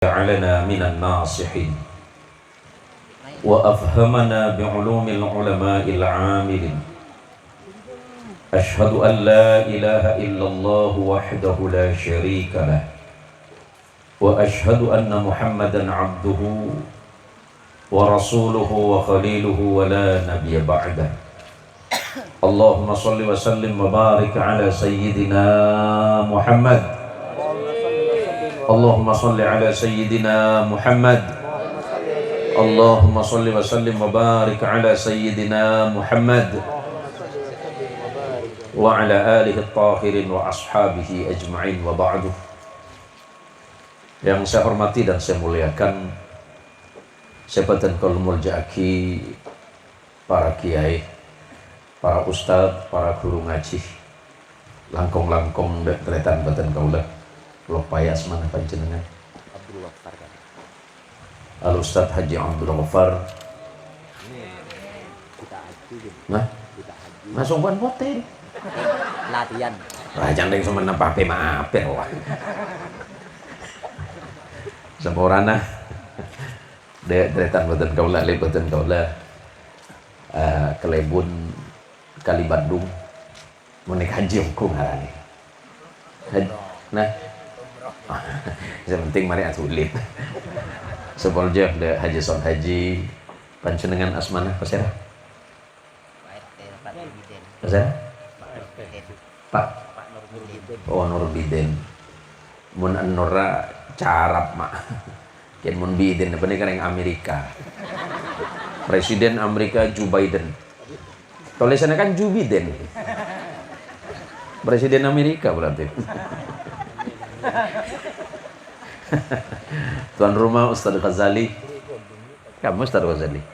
جعلنا من الناصحين وأفهمنا بعلوم العلماء العاملين. أشهد أن لا إله إلا الله وحده لا شريك له وأشهد أن محمدا عبده ورسوله وخليله ولا نبي بعده. اللهم صل وسلم وبارك على سيدنا محمد. اللهم صل على سيدنا محمد. اللهم صل وسلم وبارك على سيدنا محمد وعلى آله الطاهرين وأصحابه أجمعين وبعد. Yang saya hormati dan saya muliakan Sebatan Kolmul Jaki, para kiai, para ustadz, para guru ngaji, langkong-langkong deretan batan kaulah, lopayas mana panjenengan? Abdul Ghaffar. Al Ustadz Haji Abdul Ghaffar. Nah, masuk buan hotel. Latihan. Wah, jangan sama nampape maafir wah. Sampurana. Deretan batan kaulah, lebatan kaulah. Kelebun Kali Bandung mau naik haji hukum hari ini. Nah, yang penting mari asulit. Sepolja ada haji son haji panjenengan asmana pasera. Pasera? Pak. Oh Nurbiden. Mun Nora carap mak. Ken mun Biden apa nih kan yang Amerika. Presiden Amerika Joe Biden. Tulisannya kan Joe Biden. Presiden Amerika berarti. Tuan rumah Ustaz Ghazali. Kamu Ustaz Ghazali.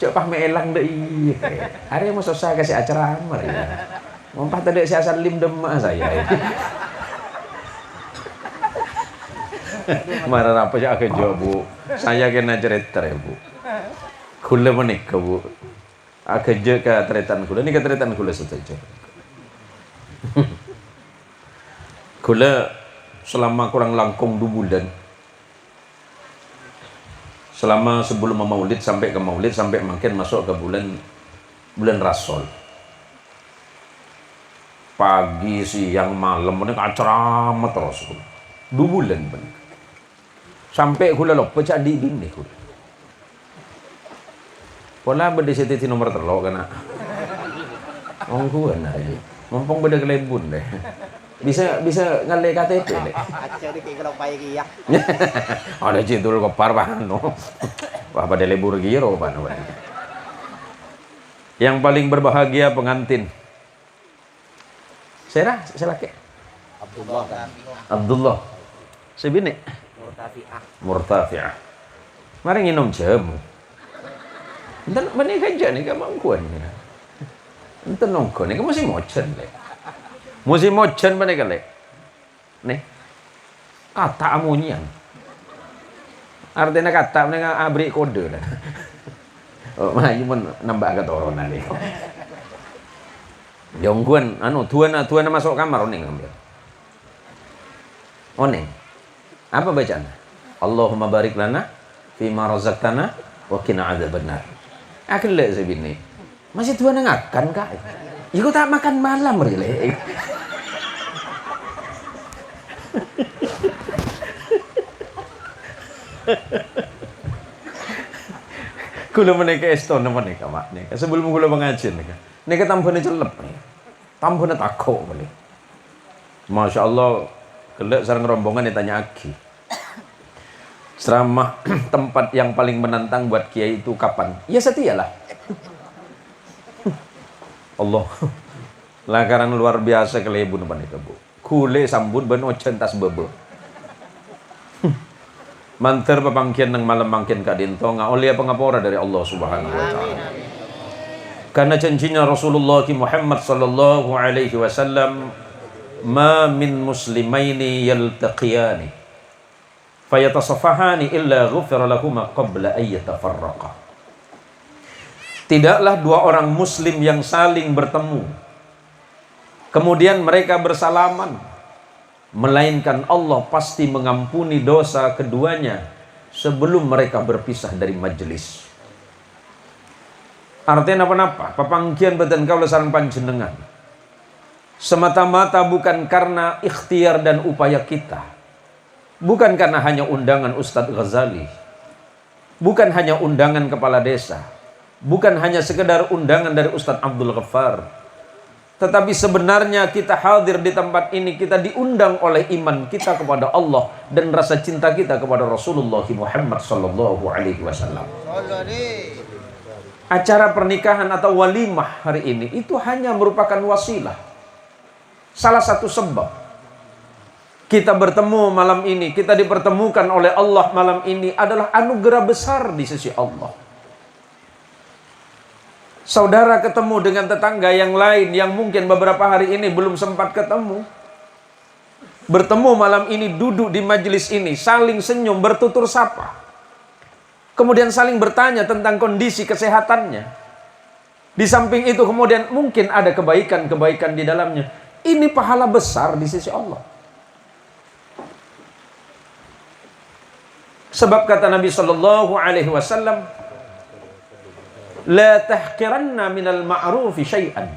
Coba meelang deh. Hari mau selesai kasih acara amar ya. Mumpah tadi si asal lim demak saya. Marah apa ya ke Bu? Saya kena cerita ya Bu. Kula menik ke Bu. Akeje ke tretan kula. Ini ke tretan kula saja. Kula selama kurang langkung 2 bulan. Selama sebelum maulid sampai ke maulid sampai makin masuk ke bulan Rasul. Pagi, siang, malam ini ceramah terus. 2 bulan benar. Sampai kula lupa cak di bini kula. Pola beda siti nomor terlok kena. Ongkuan aja. Mumpung beda kelebun deh. Bisa ngale KTP deh. Aja di kalau payah kia. Ada cintul kopar pano. Wah pada lebur giro pano. Yang paling berbahagia pengantin. Selaki. Abdullah. Sebini. Murtafi'ah. Mari nginum jamu. Entar bani kerja nih kemampuan ni. Entar nongko ni masih mocan le. Musim mocan bani kale. Nih. Kata amunian. Artinya kata menengah abri kode lah. Oh, mah pun nambah kata orang ni. Jongkuan tuan masuk kamar oning ambil. Oning. Apa bacaan? Allahumma barik lana fima razaqtana wa qina adzabannar. Akan le sebini. Masih tuan ngakan kak. Iku tak makan malam rele. Kula menika estona menika mak nika. Sebelum kula pengajian nika. Nika tampune celep nih. Tampune takok balik. Masya Allah, kelek sareng rombongan ditanya aki. Ceramah tempat yang paling menantang buat kiai itu kapan? Ya setialah. Allah. Lakaran luar biasa kelebun panika Bu. Kule sambut ben ocen tas bebe. Manter papangkian nang malam mangkin ka dinto ngauli pangapora dari Allah Subhanahu wa taala. Karena janjinya Rasulullah Muhammad sallallahu alaihi wasallam, "Ma min muslimaini yaltaqiyani fayatasafahani illa ghufira lahuma qabla an yatafarraqa." Tidaklah 2 orang muslim yang saling bertemu kemudian mereka bersalaman melainkan Allah pasti mengampuni dosa keduanya sebelum mereka berpisah dari majelis. Artinya apa-apa, papangkian beten kaula sareng panjenengan semata-mata bukan karena ikhtiar dan upaya kita, bukan karena hanya undangan Ustadz Ghazali, bukan hanya undangan kepala desa, bukan hanya sekedar undangan dari Ustadz Abdul Ghaffar, tetapi sebenarnya kita hadir di tempat ini, kita diundang oleh iman kita kepada Allah dan rasa cinta kita kepada Rasulullah Muhammad sallallahu alaihi wasallam. Acara pernikahan atau walimah hari ini itu hanya merupakan wasilah, salah satu sebab kita bertemu malam ini, kita dipertemukan oleh Allah malam ini adalah anugerah besar di sisi Allah. Saudara ketemu dengan tetangga yang lain yang mungkin beberapa hari ini belum sempat ketemu. Bertemu malam ini, duduk di majelis ini, saling senyum, bertutur sapa. Kemudian saling bertanya tentang kondisi kesehatannya. Di samping itu kemudian mungkin ada kebaikan-kebaikan di dalamnya. Ini pahala besar di sisi Allah. Sebab kata Nabi sallallahu alaihi wasallam, la tahqiranna minal ma'rufi syai'an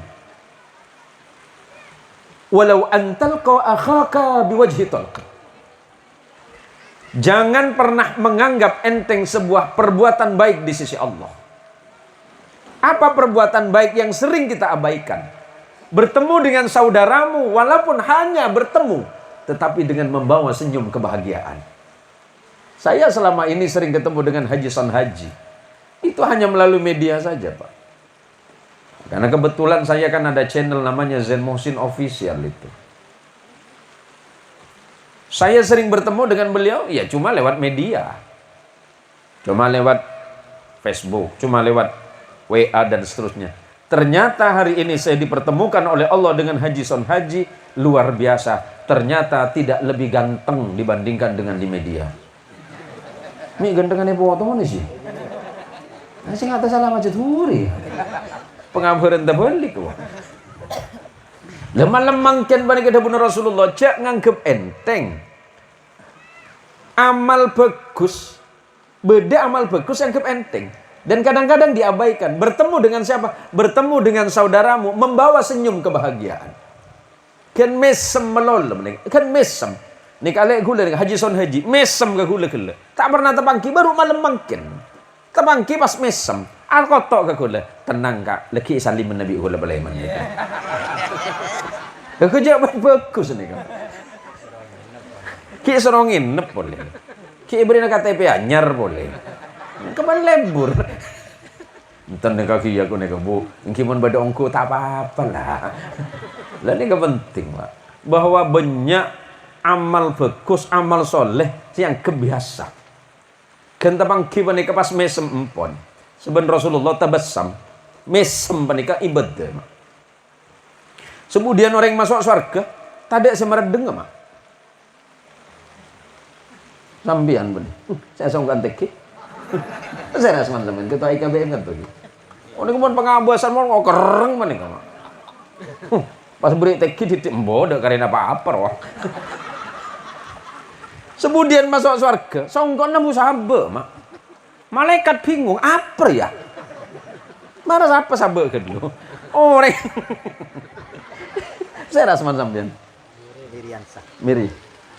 walau an talqa akhaka biwajhi talq. Jangan pernah menganggap enteng sebuah perbuatan baik di sisi Allah. Apa perbuatan baik yang sering kita abaikan? Bertemu dengan saudaramu walaupun hanya bertemu, tetapi dengan membawa senyum kebahagiaan. Saya selama ini sering ketemu dengan Haji Son Haji. Itu hanya melalui media saja, Pak. Karena kebetulan saya kan ada channel namanya Zain Mohsin Official itu. Saya sering bertemu dengan beliau, ya cuma lewat media. Cuma lewat Facebook, cuma lewat WA dan seterusnya. Ternyata hari ini saya dipertemukan oleh Allah dengan Haji Son Haji, luar biasa. Ternyata tidak lebih ganteng dibandingkan dengan di media. Mi gantengannya foto mana sih? Nasi ngata salah macet huri. Pengabaran tak balik kok. Lemah-lemang kan bani kita benar Rasulullah cak nganggep enteng. Amal bagus, beda amal bagus anggap enteng. Dan kadang-kadang diabaikan. Bertemu dengan siapa? Bertemu dengan saudaramu, membawa senyum kebahagiaan. Kan mesem melolem, kan mesem. Nih kali gula dengan Haji Son Haji, mesem ke gula. Tak pernah terpangki baru malam mangkin. Terpangki pas mesem. Alkotok ke gula. Tenang kak, lagi salim Nabi gula baleman. Kerja bagus nih kak. Ki serongin nep boleh. Ki beri nak KTP anyar boleh. Kemana lebur? Entar nih kaki aku nih bu. Ingkimun pada ongku tak apa-apa lah. Lah ini gak penting pak. Bahwa banyak amal bagus, amal soleh yang kebiasa. Genta pangki panika pas mesem empon. Seben Rasulullah tabassam. Mesem panika ibadah. Kemudian orang yang masuk surga, tadi saya meredeng mak. Sambian benih. Saya songkan teki. Saya rasa teman kita IKBM kan tuh. Oh ini kemudian pengawasan mau kereng mana mak. Pas beri teki titik bodoh karena apa-apa wah. Kemudian masuk surga, songkon namu sahabat mak. Malaikat bingung apa ya? Mana siapa sahabat ke dulu? Orang. Saya rasa sampean. Miriansa. Miri.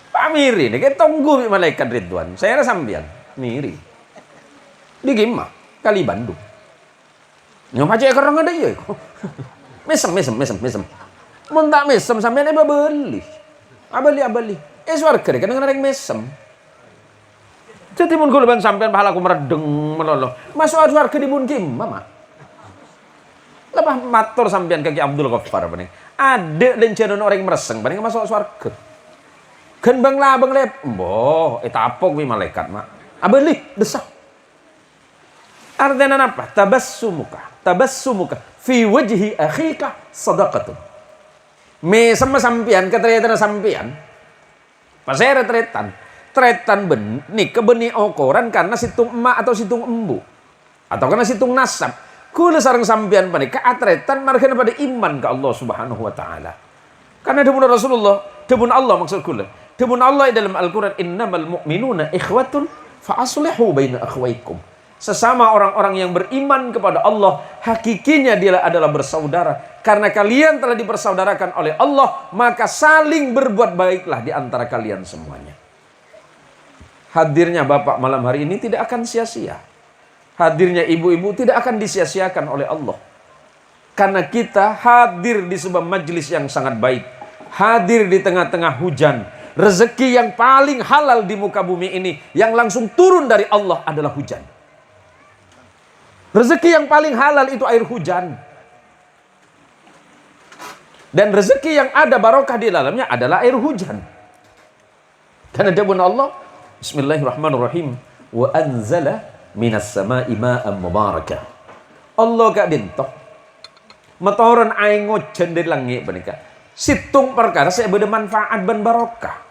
Pak Miri nih, kita tunggu malaikat Ridwan. Saya rasa sampean. Miri. Di Gima, kali Bandung. Nyom aja kereng ada iya. Mesem. Mun tak mesem sampean eba beli. Abali. Suarga deh, kadang-kadang mesem. Jadi mun kula ban sampean pahala aku meredeng melolo. Masuk suarga di bun Gima, Mak. Lepas matur sampean kaki Abdul Ghaffar bening. Ada lencenan orang mereseng bening masuk surga. Kan bang lep. Mbah, tapok wi malaikat, Mak. Abeli desah. Artinya apa? Tabassumuka fi wajhi akhika sadaqatun. Mesem sampean keternyata sampean. Pas saya tretan benih kebeni ukuran karena situng emak atau situng embu. Atau karena situng nasab. Kula sareng sampean panika atretan margana pada iman ke Allah Subhanahu wa taala. Karena dahulu Rasulullah Tebun Allah maksudku lah. Tebun Allah dalam Al-Quran, innamal mu'minuna ikhwatun fa'aslihu baina akhwaikum. Sesama orang-orang yang beriman kepada Allah, hakikinya dia adalah bersaudara. Karena kalian telah dipersaudarakan oleh Allah, maka saling berbuat baiklah di antara kalian semuanya. Hadirnya Bapak malam hari ini tidak akan sia-sia. Hadirnya ibu-ibu tidak akan disia-siakan oleh Allah. Karena kita hadir di sebuah majelis yang sangat baik. Hadir di tengah-tengah hujan. Rezeki yang paling halal di muka bumi ini, yang langsung turun dari Allah adalah hujan. Rezeki yang paling halal itu air hujan. Dan rezeki yang ada barokah di dalamnya adalah air hujan. Karena dia benar Allah, bismillahirrahmanirrahim, wa anzala minas sama'i ma'an mubarakah. Allah gak dintok metoron air ngojen dari langit benika. Situng perkara saya bermanfaat ben barokah.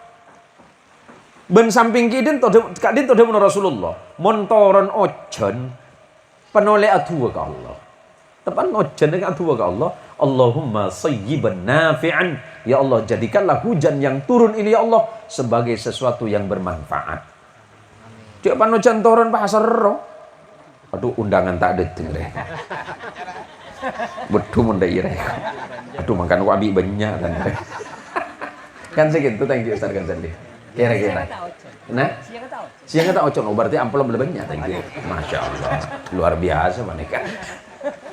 Ben samping kidin kak din tode Rasulullah montoron ojen penoleh atua ke Allah. Tepan ojen dengan atua ke Allah. Allahumma sayyiban nafi'an. Ya Allah, jadikanlah hujan yang turun ini ya Allah sebagai sesuatu yang bermanfaat. Cek pan ojen turun bahasa roh. Aduh, undangan tak ada tinggal. Betul munda ire. Aduh, makan wabi banyak kan. Kan segitu, thank you Ustaz Gansali. Kira-kira. Nah, siang kata ocon, berarti amplop lebih banyak, thank you. Masya Allah, luar biasa menikah.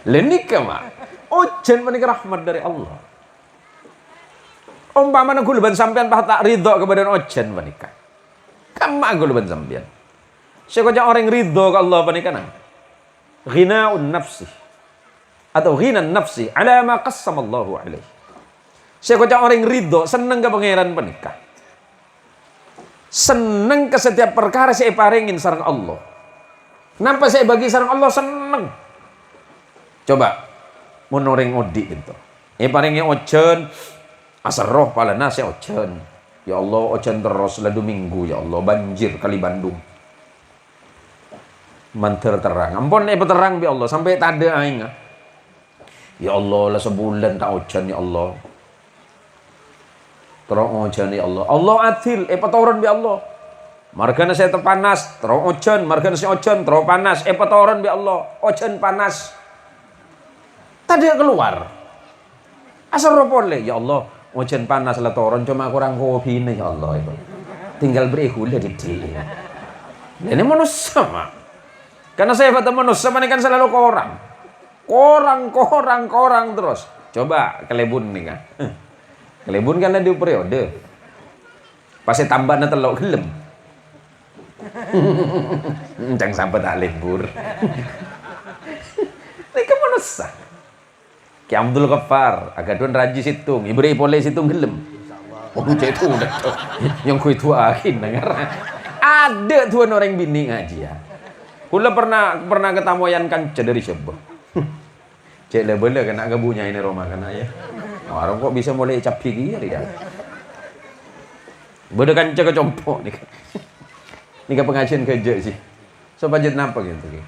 Lenikah mak, ocon menikah rahmat dari Allah. Umpamanya guluban sampean pah tak ridho kepada ocon menikah. Kamu guluban sampean. Siapa orang ridho ke Allah menikah nang? Ghina'un nafsi atau ghinan nafsi ala ma qassamallahu alaihi. Siapa orang ridho seneng ke pangeran menikah. Seneng ke setiap perkara saya paringin sareng Allah. Kenapa saya bagi sareng Allah seneng? Coba monoreng odi gitu. Paringi ojen asar roh palana saya ojen. Ya Allah ojen terus ladu minggu ya Allah banjir kali Bandung. Manter terang. Ampun terang bi Allah sampai tak ada aing. Ya Allah lah sebulan tak ojen ya Allah. Terus ojen ya Allah. Allah adil, petoran bi Allah. Margana saya terpanas, terus ojen, margana saya ojen, terus panas, petoran bi Allah. Ojen panas. Tadi keluar. Asal ropole ya Allah, ojen panas lah toron cuma kurang kopi nih ya Allah itu. Tinggal beri gula di dia. Ini manusia mah. Karena saya kata manusia ini kan selalu korang terus. Coba kelebun nih kan. Kelebun kan di periode. Pasti tambah na telok gelem. Jangan sampai tak lembur. Mereka manusia. Ki Abdul Ghaffar, agadun raji situng, ibri boleh situng gelem. Oh itu udah tuh. Yang ku itu akhir dengar. Ada tuan orang bini ngaji ya. Kula pernah ketamoyan kanca dari sebuah. Cek lebele kena gabunya ini Roma kena ya. Orang kok bisa mulai capi gini ya. Beda kanca kecompok nih. Nih pengajian kerja sih. So budget napa gitu ki.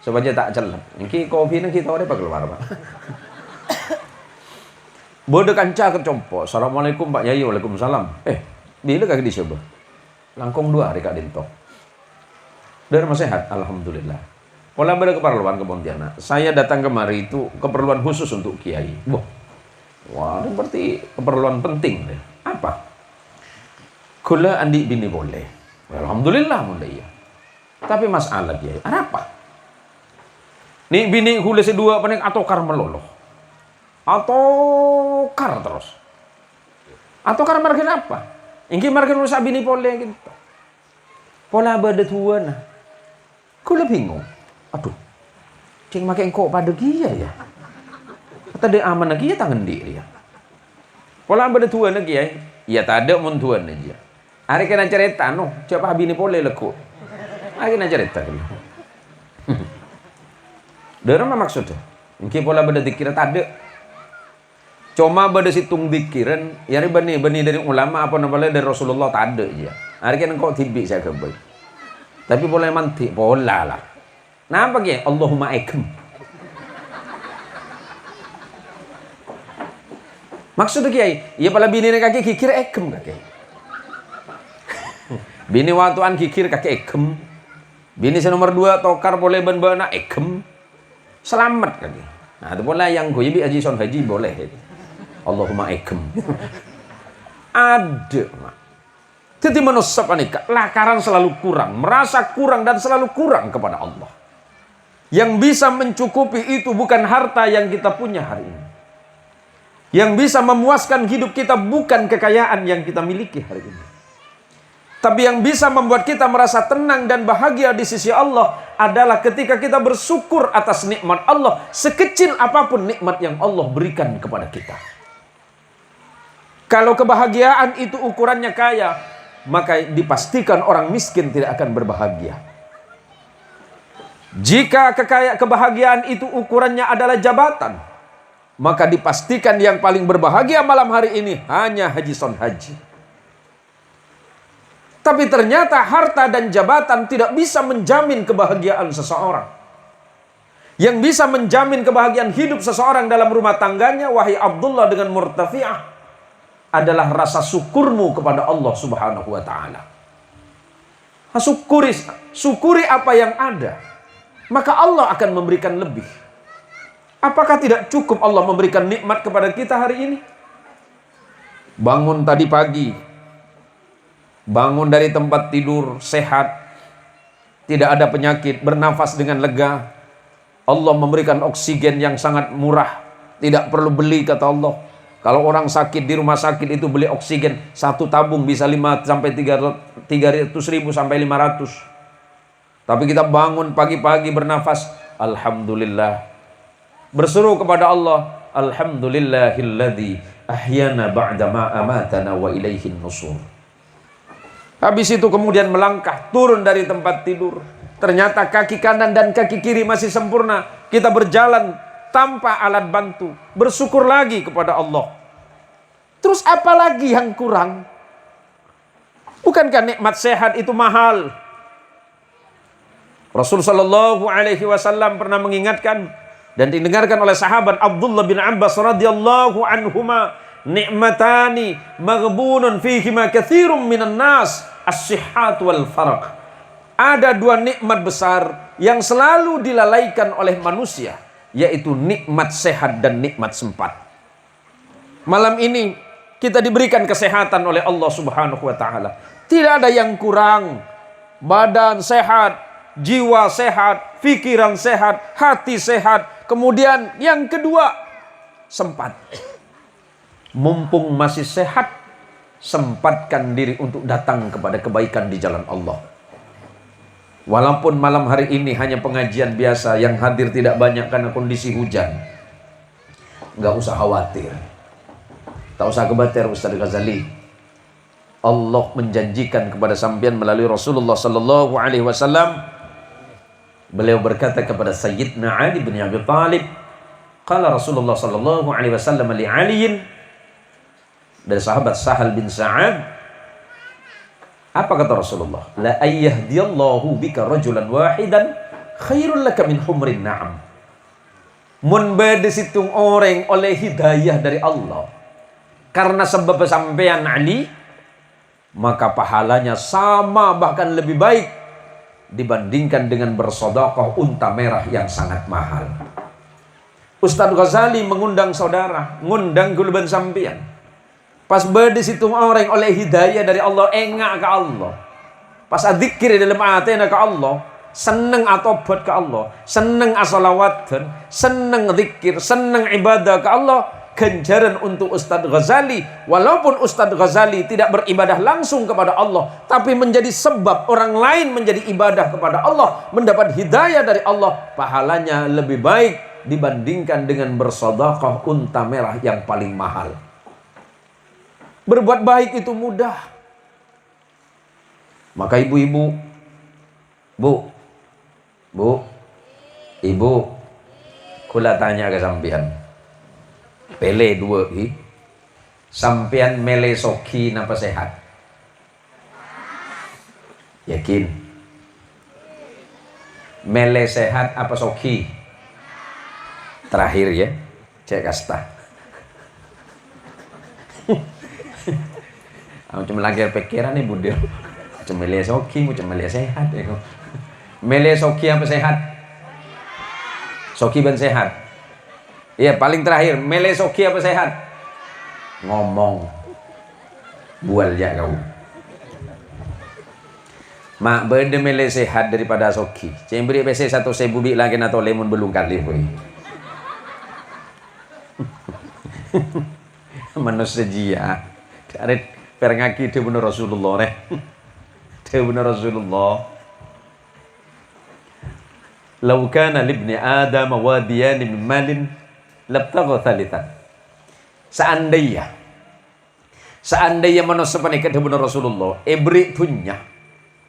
So budget tak celep. Niki kopi nang kita ora keluar, Pak. Beda kanca kecompok. Assalamualaikum Pak Yai, waalaikumsalam. Bila kaki dicoba. Langkung 2 hari Kak Dinto. Dan rumah sehat, alhamdulillah. Pola pada keperluan ke Pontianak. Saya datang kemari itu keperluan khusus untuk kiai. Wah, ini berarti keperluan penting deh. Apa? Kula andi bini boleh. Alhamdulillah mudah iya. Tapi masalah kiai, apa? Nih bini kula sedua paling atokar meloloh. Atokar terus. Atokar margin apa? Ingki margin rusak bini boleh gitu. Pola pada tuan. Kula bingung. Aduh, cing makai kok pada dia ya. Kata dia aman lagi ya tangan dia. Pola pada tuan lagi ya. Ya tak ada mun tuan aja. Hari kena cerita no, siapa bini boleh leku. Hari kena cerita kan. Dari mana maksudnya? Mungkin pola pada dikira tak ada. Cuma pada situng dikiran, ya bani dari ulama apa namanya dari Rasulullah tak ada aja. Hari kena kok tibi saya kebay. Tapi boleh mantik, pola lah. Kenapa ya? Allahumma aikum. Maksudnya kiai, iya pala bini kaki kikir ekem kaki. Bini watuan kikir kaki ekem. Bini nomor 2 tokar boleh ben-bena ekem. Selamat kaki. Nah, itu pula yang gue bi haji son haji boleh. Allahumma ekem. Ada, mak. Jadi manusia panika, lakaran selalu kurang, merasa kurang dan selalu kurang kepada Allah. Yang bisa mencukupi itu bukan harta yang kita punya hari ini. Yang bisa memuaskan hidup kita bukan kekayaan yang kita miliki hari ini. Tapi yang bisa membuat kita merasa tenang dan bahagia di sisi Allah adalah ketika kita bersyukur atas nikmat Allah, sekecil apapun nikmat yang Allah berikan kepada kita. Kalau kebahagiaan itu ukurannya kaya, maka dipastikan orang miskin tidak akan berbahagia. Jika kebahagiaan itu ukurannya adalah jabatan, maka dipastikan yang paling berbahagia malam hari ini hanya haji son haji. Tapi ternyata harta dan jabatan tidak bisa menjamin kebahagiaan seseorang. Yang bisa menjamin kebahagiaan hidup seseorang dalam rumah tangganya, wahai Abdullah dengan Murtafi'ah, adalah rasa syukurmu kepada Allah Subhanahu wa taala. Syukuri apa yang ada, maka Allah akan memberikan lebih. Apakah tidak cukup Allah memberikan nikmat kepada kita hari ini? Bangun tadi pagi, bangun dari tempat tidur sehat, tidak ada penyakit, bernafas dengan lega. Allah memberikan oksigen yang sangat murah, tidak perlu beli kata Allah. Kalau orang sakit di rumah sakit itu beli oksigen 1 tabung bisa 5 sampai 300 ribu sampai 500. Tapi kita bangun pagi-pagi bernafas, alhamdulillah. Berseru kepada Allah, alhamdulillahilladzi ahyana ba'dama amatana wa ilaihin nusur. Habis itu kemudian melangkah turun dari tempat tidur. Ternyata kaki kanan dan kaki kiri masih sempurna. Kita berjalan tanpa alat bantu, bersyukur lagi kepada Allah. Terus apa lagi yang kurang? Bukankah nikmat sehat itu mahal? Rasul sallallahu alaihi wasallam pernah mengingatkan dan didengarkan oleh sahabat Abdullah bin Abbas radhiyallahu anhuma, nikmatani maghbunun fihima katsirum minan nas, as-sihhat wal faraq. Ada 2 nikmat besar yang selalu dilalaikan oleh manusia, yaitu nikmat sehat dan nikmat sempat. Malam ini kita diberikan kesehatan oleh Allah Subhanahu wa taala. Tidak ada yang kurang. Badan sehat, jiwa sehat, pikiran sehat, hati sehat. Kemudian yang kedua, sempat. Mumpung masih sehat, sempatkan diri untuk datang kepada kebaikan di jalan Allah. Walaupun malam hari ini hanya pengajian biasa, yang hadir tidak banyak karena kondisi hujan, nggak usah khawatir, tak usah kebatir Ustaz Ghazali. Allah menjanjikan kepada sampean melalui Rasulullah sallallahu alaihi wasallam. Beliau berkata kepada Sayyidina Ali bin Abi Thalib, qala Rasulullah sallallahu alaihi wasallam li Ali, dari sahabat Sahal bin Sa'ad. Apa kata Rasulullah? La ayyahdiyallahu bika rajulan wahidan khairul laka min humrin na'am. Mun bade situng orang oleh hidayah dari Allah karena sebab sampean Ali, maka pahalanya sama bahkan lebih baik dibandingkan dengan bersedekah unta merah yang sangat mahal. Ustaz Ghazali mengundang saudara, ngundang gulban sampean. Pas bade situ orang oleh hidayah dari Allah, engak ke Allah. Pas adzikir dalam hatinya ke Allah, seneng atobat ke Allah, seneng asalawatan, seneng zikir, seneng ibadah ke Allah. Ganjaran untuk Ustaz Ghazali, walaupun Ustaz Ghazali tidak beribadah langsung kepada Allah, tapi menjadi sebab orang lain menjadi ibadah kepada Allah, mendapat hidayah dari Allah, pahalanya lebih baik dibandingkan dengan bersedekah unta merah yang paling mahal. Berbuat baik itu mudah. Maka ibu-ibu, ibu, kula tanya ke sampean, pele 2 sampean mele soki napa sehat? Yakin? Mele sehat apa soki? Terakhir ya, cek kasta. Macam lagi pikiran nih budel. Macam mele soki, macam mele sehat. Mele soki apa sehat? Soki ben sehat. Iya, paling terakhir, mele soki apa sehat? Ngomong. Bual ya kau. Mak benda mele sehat daripada soki. Cem beri pese 1.000 bik lagi atau lemon belum kali boy. Manusia jia. Ada perngaki dia benar Rasulullah neh. Dia benar Rasulullah. Lau kana libni Adam wadiyan min malin labtagha thalithan. Seandainya manusia panik dia benar Rasulullah, ebri punya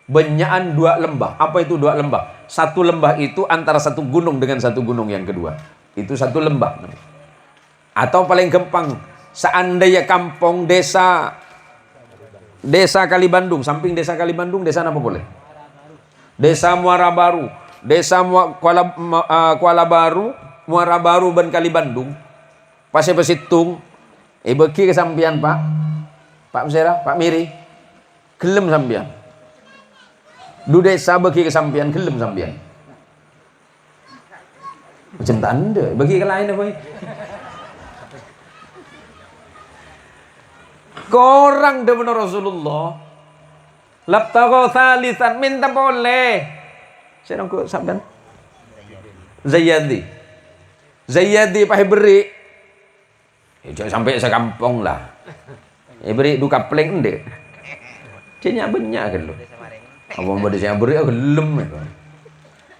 banyakan 2 lembah. Apa itu 2 lembah? Satu lembah itu antara satu gunung dengan satu gunung yang kedua. Itu satu lembah. Atau paling gampang, seandainya kampung desa Kali Bandung, samping desa Kali Bandung, desa apa boleh? Desa Muara Baru, desa Kuala Baru, Muara Baru dan Kali Bandung. Pasai Pasitung, beki kesampian Pak Mesera, Pak Miri, gelem sampian. Du desa bagi kesampian gelem sampian. Macam tanda bagi ke lain apa? Korang dah benar Rasulullah. Labtagha thalithan, minta boleh. Saya nak sabdan. Zayyadi pakai beri. Jangan sampai sekampung lah. Beri du kapleng ende. Cenyak banyak kan lu. Abang pada saya beri gelem itu.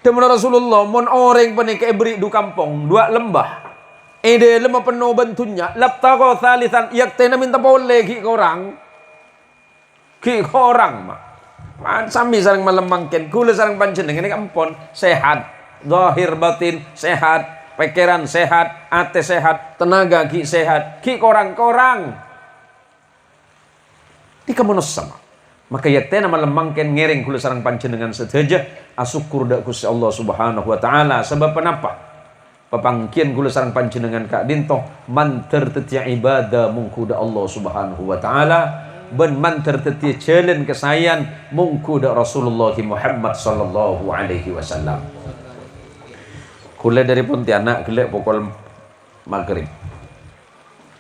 Demen Rasulullah mon orang panik beri du kampung 2 lembah. Ede lemah penuh bentunya. Labtagha thalithan yaktena minta boleh ki korang. Ki korang mak. Sami sareng malemangken kula sareng panjenengan ini ampun sehat, zahir batin sehat, pikiran sehat, ate sehat, tenaga ki sehat. Ki korang-korang. Di kamu sama. Maka yaktena malemangken ngereng kula sareng panjenengan sedaja asyukur dak Gusti Allah Subhanahu wa taala. Sebab kenapa? Papangkian kula sareng panjenengan Kak Dinto manter tetia ibadah mungku da Allah Subhanahu wa taala ben manter tetia jalan kesayan mungku da Rasulullah Muhammad sallallahu alaihi wasallam. Kula dari Pontianak gelek pukul maghrib.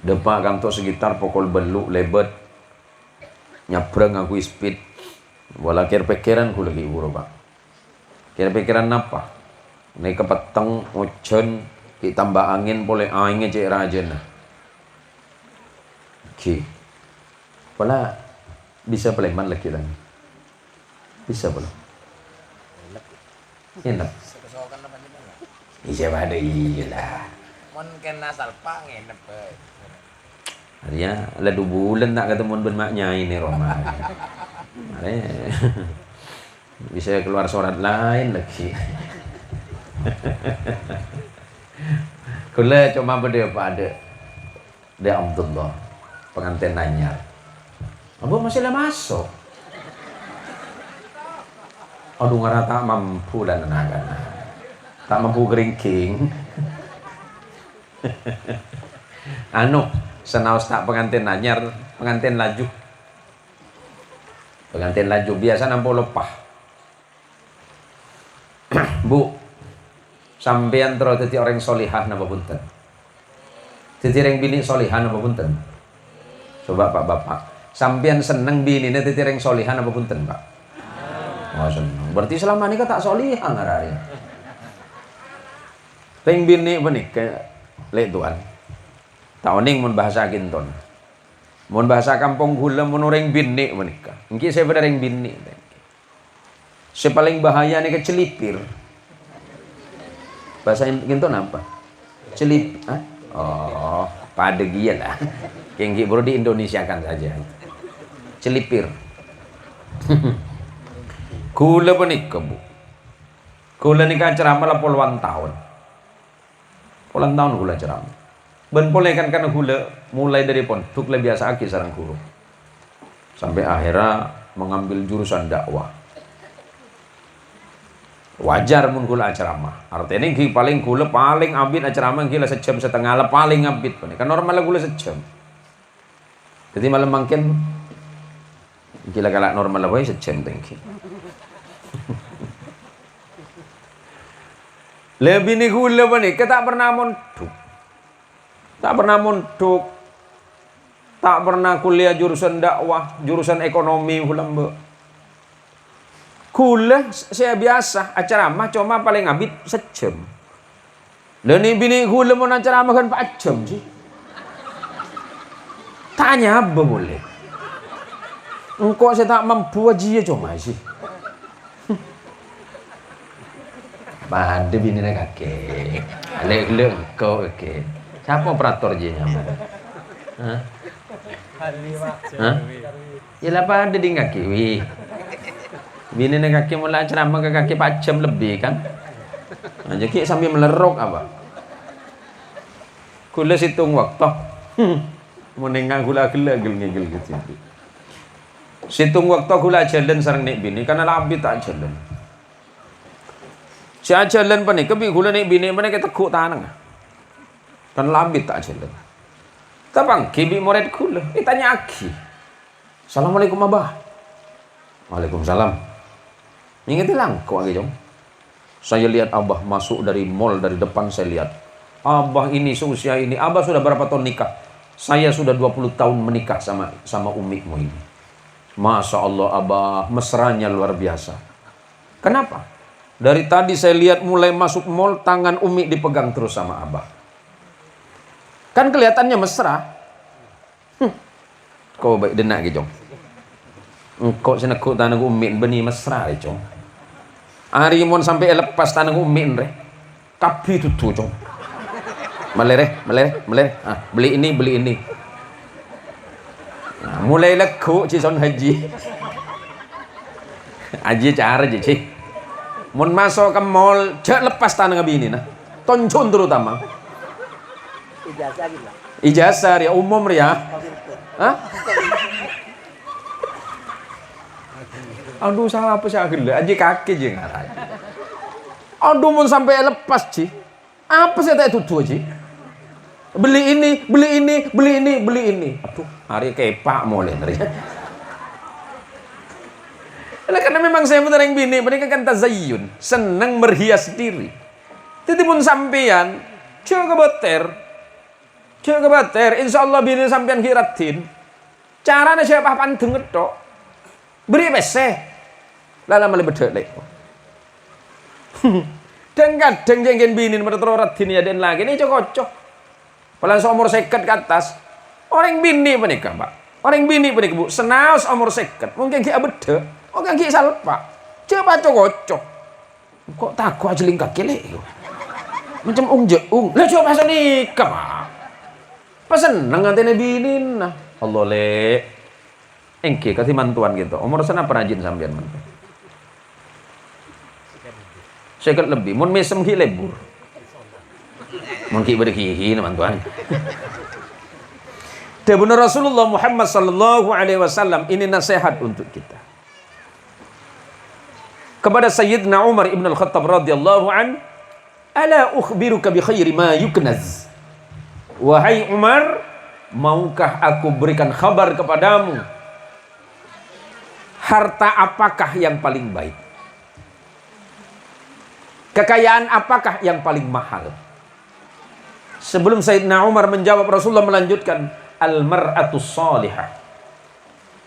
Depak kantor sekitar pukul beluk lebet nyabrang aku speed. Wala kira-pikiran ku lagi uro Pak. Kira-pikiran apa? Naik ke peteng hujan ditambah angin boleh angin cek rajin. Oke. Pala bisa peleman lagi lagi. Bisa pala. Enak. Iya pada iyalah. Mon kena salpa ngenep. Artinya ada 2 bulan tak ketemu bermaknya ini Roma. Bisa keluar surat lain lagi. Kula cuma berdua pada dia Abdullah pengantin nanya. Abu masih lah masuk. Aduh ngara tak mampu dan tenaga. Tak mampu keringking. Senaus tak pengantin nanyar, pengantin laju. Pengantin laju biasa nampu lepah. Bu, sampean terus teti orang solihah napa punten? Teti orang bini solihah napa punten? Coba Pak Bapak, sampean seneng bini teti orang solihah napa punten Pak? Oh seneng. Berarti selama ini tak solihah ngarari. Ring bini benih ke lek tuan. Tahuning mun bahasa kinton. Mun bahasa kampung gula mun orang bini menikah. Engki saya pada orang bini. Si paling bahaya nih kecelipir. Bahasa kinton apa? Celip. Oh, pada gia lah. Engki baru di Indonesia kan saja. Celipir. Gula menikah bu. Gula nikah ceramah lah puluhan tahun. Puluhan tahun gula ceramah. Ben boleh kan karena gula mulai dari pondok lebih biasa aki sarang guru sampai akhirnya mengambil jurusan dakwah. Wajar mun gula ceramah. Artinya ini paling gula paling abid ceramah gila sejam setengah lah paling abid kan normal gula sejam. Jadi malam makin Gila galak normal lah boy sejam tengki. Lebih ni gula bani, kita tak pernah mondok. Tak pernah mondok. Tak pernah kuliah jurusan dakwah, jurusan ekonomi ulam. Kuliah saya biasa, ceramah cuma paling habis sejam. Dan ni bini gula mau ceramah kan 4 jam sih. Tanya apa boleh? Engkau saya tak mampu aja cuma sih. Pada bini nak kakek, le kau kakek. Siapa operator je nyaman? Hah? Hah? Yalah pada di kaki, wih. Bini nak kakek mula ceramah ke kakek 4 jam lebih kan? Jadi sambil melerok apa? Kula hitung waktu. Menengah gula gel gitu. Hitung waktu gula jalan sareng nek bini karena labi tak jalan. Si jalan pa ni, kabi gula nek bini mana kita tekuk tanang. Kan labi tak jalan. Tapang kibi moret gula, tanya aki. Assalamualaikum abah. Waalaikumsalam. Ingat langkau lagi jom. Saya lihat abah masuk dari mall dari depan saya lihat. Abah ini seusia ini, abah sudah berapa tahun nikah? Saya sudah 20 tahun menikah sama umikmu ini. Masya Allah abah mesranya luar biasa. Kenapa? Dari tadi saya lihat mulai masuk mall tangan umi dipegang terus sama abah. Kan kelihatannya mesra. Kau baik denak gitu. Engkau senekuk tangan umi beni mesra gitu. Hari mon sampai lepas tangan umi re. Kapi tutu cong. Melereh. Ah, beli ini. Nah, mulai lekuk cison haji. Haji cara je cik. Mun masuk ke mall, cek lepas tanah bini nah. Toncun terutama. Ijazah gitu lah. Ijazah ya umum ya. Hah? Aduh salah apa sih akhirnya? Aji kaki je ngarai. Aduh mun sampai lepas ci. Apa sih tak tutu ci? Beli ini. Aduh, hari kepak mulai dari. Karena memang saya benar yang bini, mereka kan tazayyun, senang berhias diri. Jadi pun sampean, coba beter, insya Allah bini sampean kiratin. Caranya siapa panteng itu? Beri pese, lala malah bedek lek. Dan kadang jengken bini berterorat dini dan lagi ini cocok. Paling seumur 50 ke atas, orang bini menikah pak, orang bini menikah bu, senaus umur 50, mungkin kita bedek. Orang ki salpa. Coba cocok. Kok takut aja lingkak kelek. Macam ung. Lah coba pasal nikah, Pak. Pasen nang antene binin nah. Allah le. Engke kasih mantuan gitu. Umur sana perajin sampean mantu. Seket lebih. Mun mesem ki lebur. Mun ki berkihi mantuan. Benar Rasulullah Muhammad sallallahu alaihi wasallam ini nasihat untuk kita. Kepada Sayyidina Umar ibn al-Khattab radhiyallahu an, ala ukhbiruka bi khairi ma yuknaz. Wahai Umar, maukah aku berikan kabar kepadamu harta apakah yang paling baik? Kekayaan apakah yang paling mahal? Sebelum Sayyidina Umar menjawab, Rasulullah melanjutkan, al-mar'atus salihah.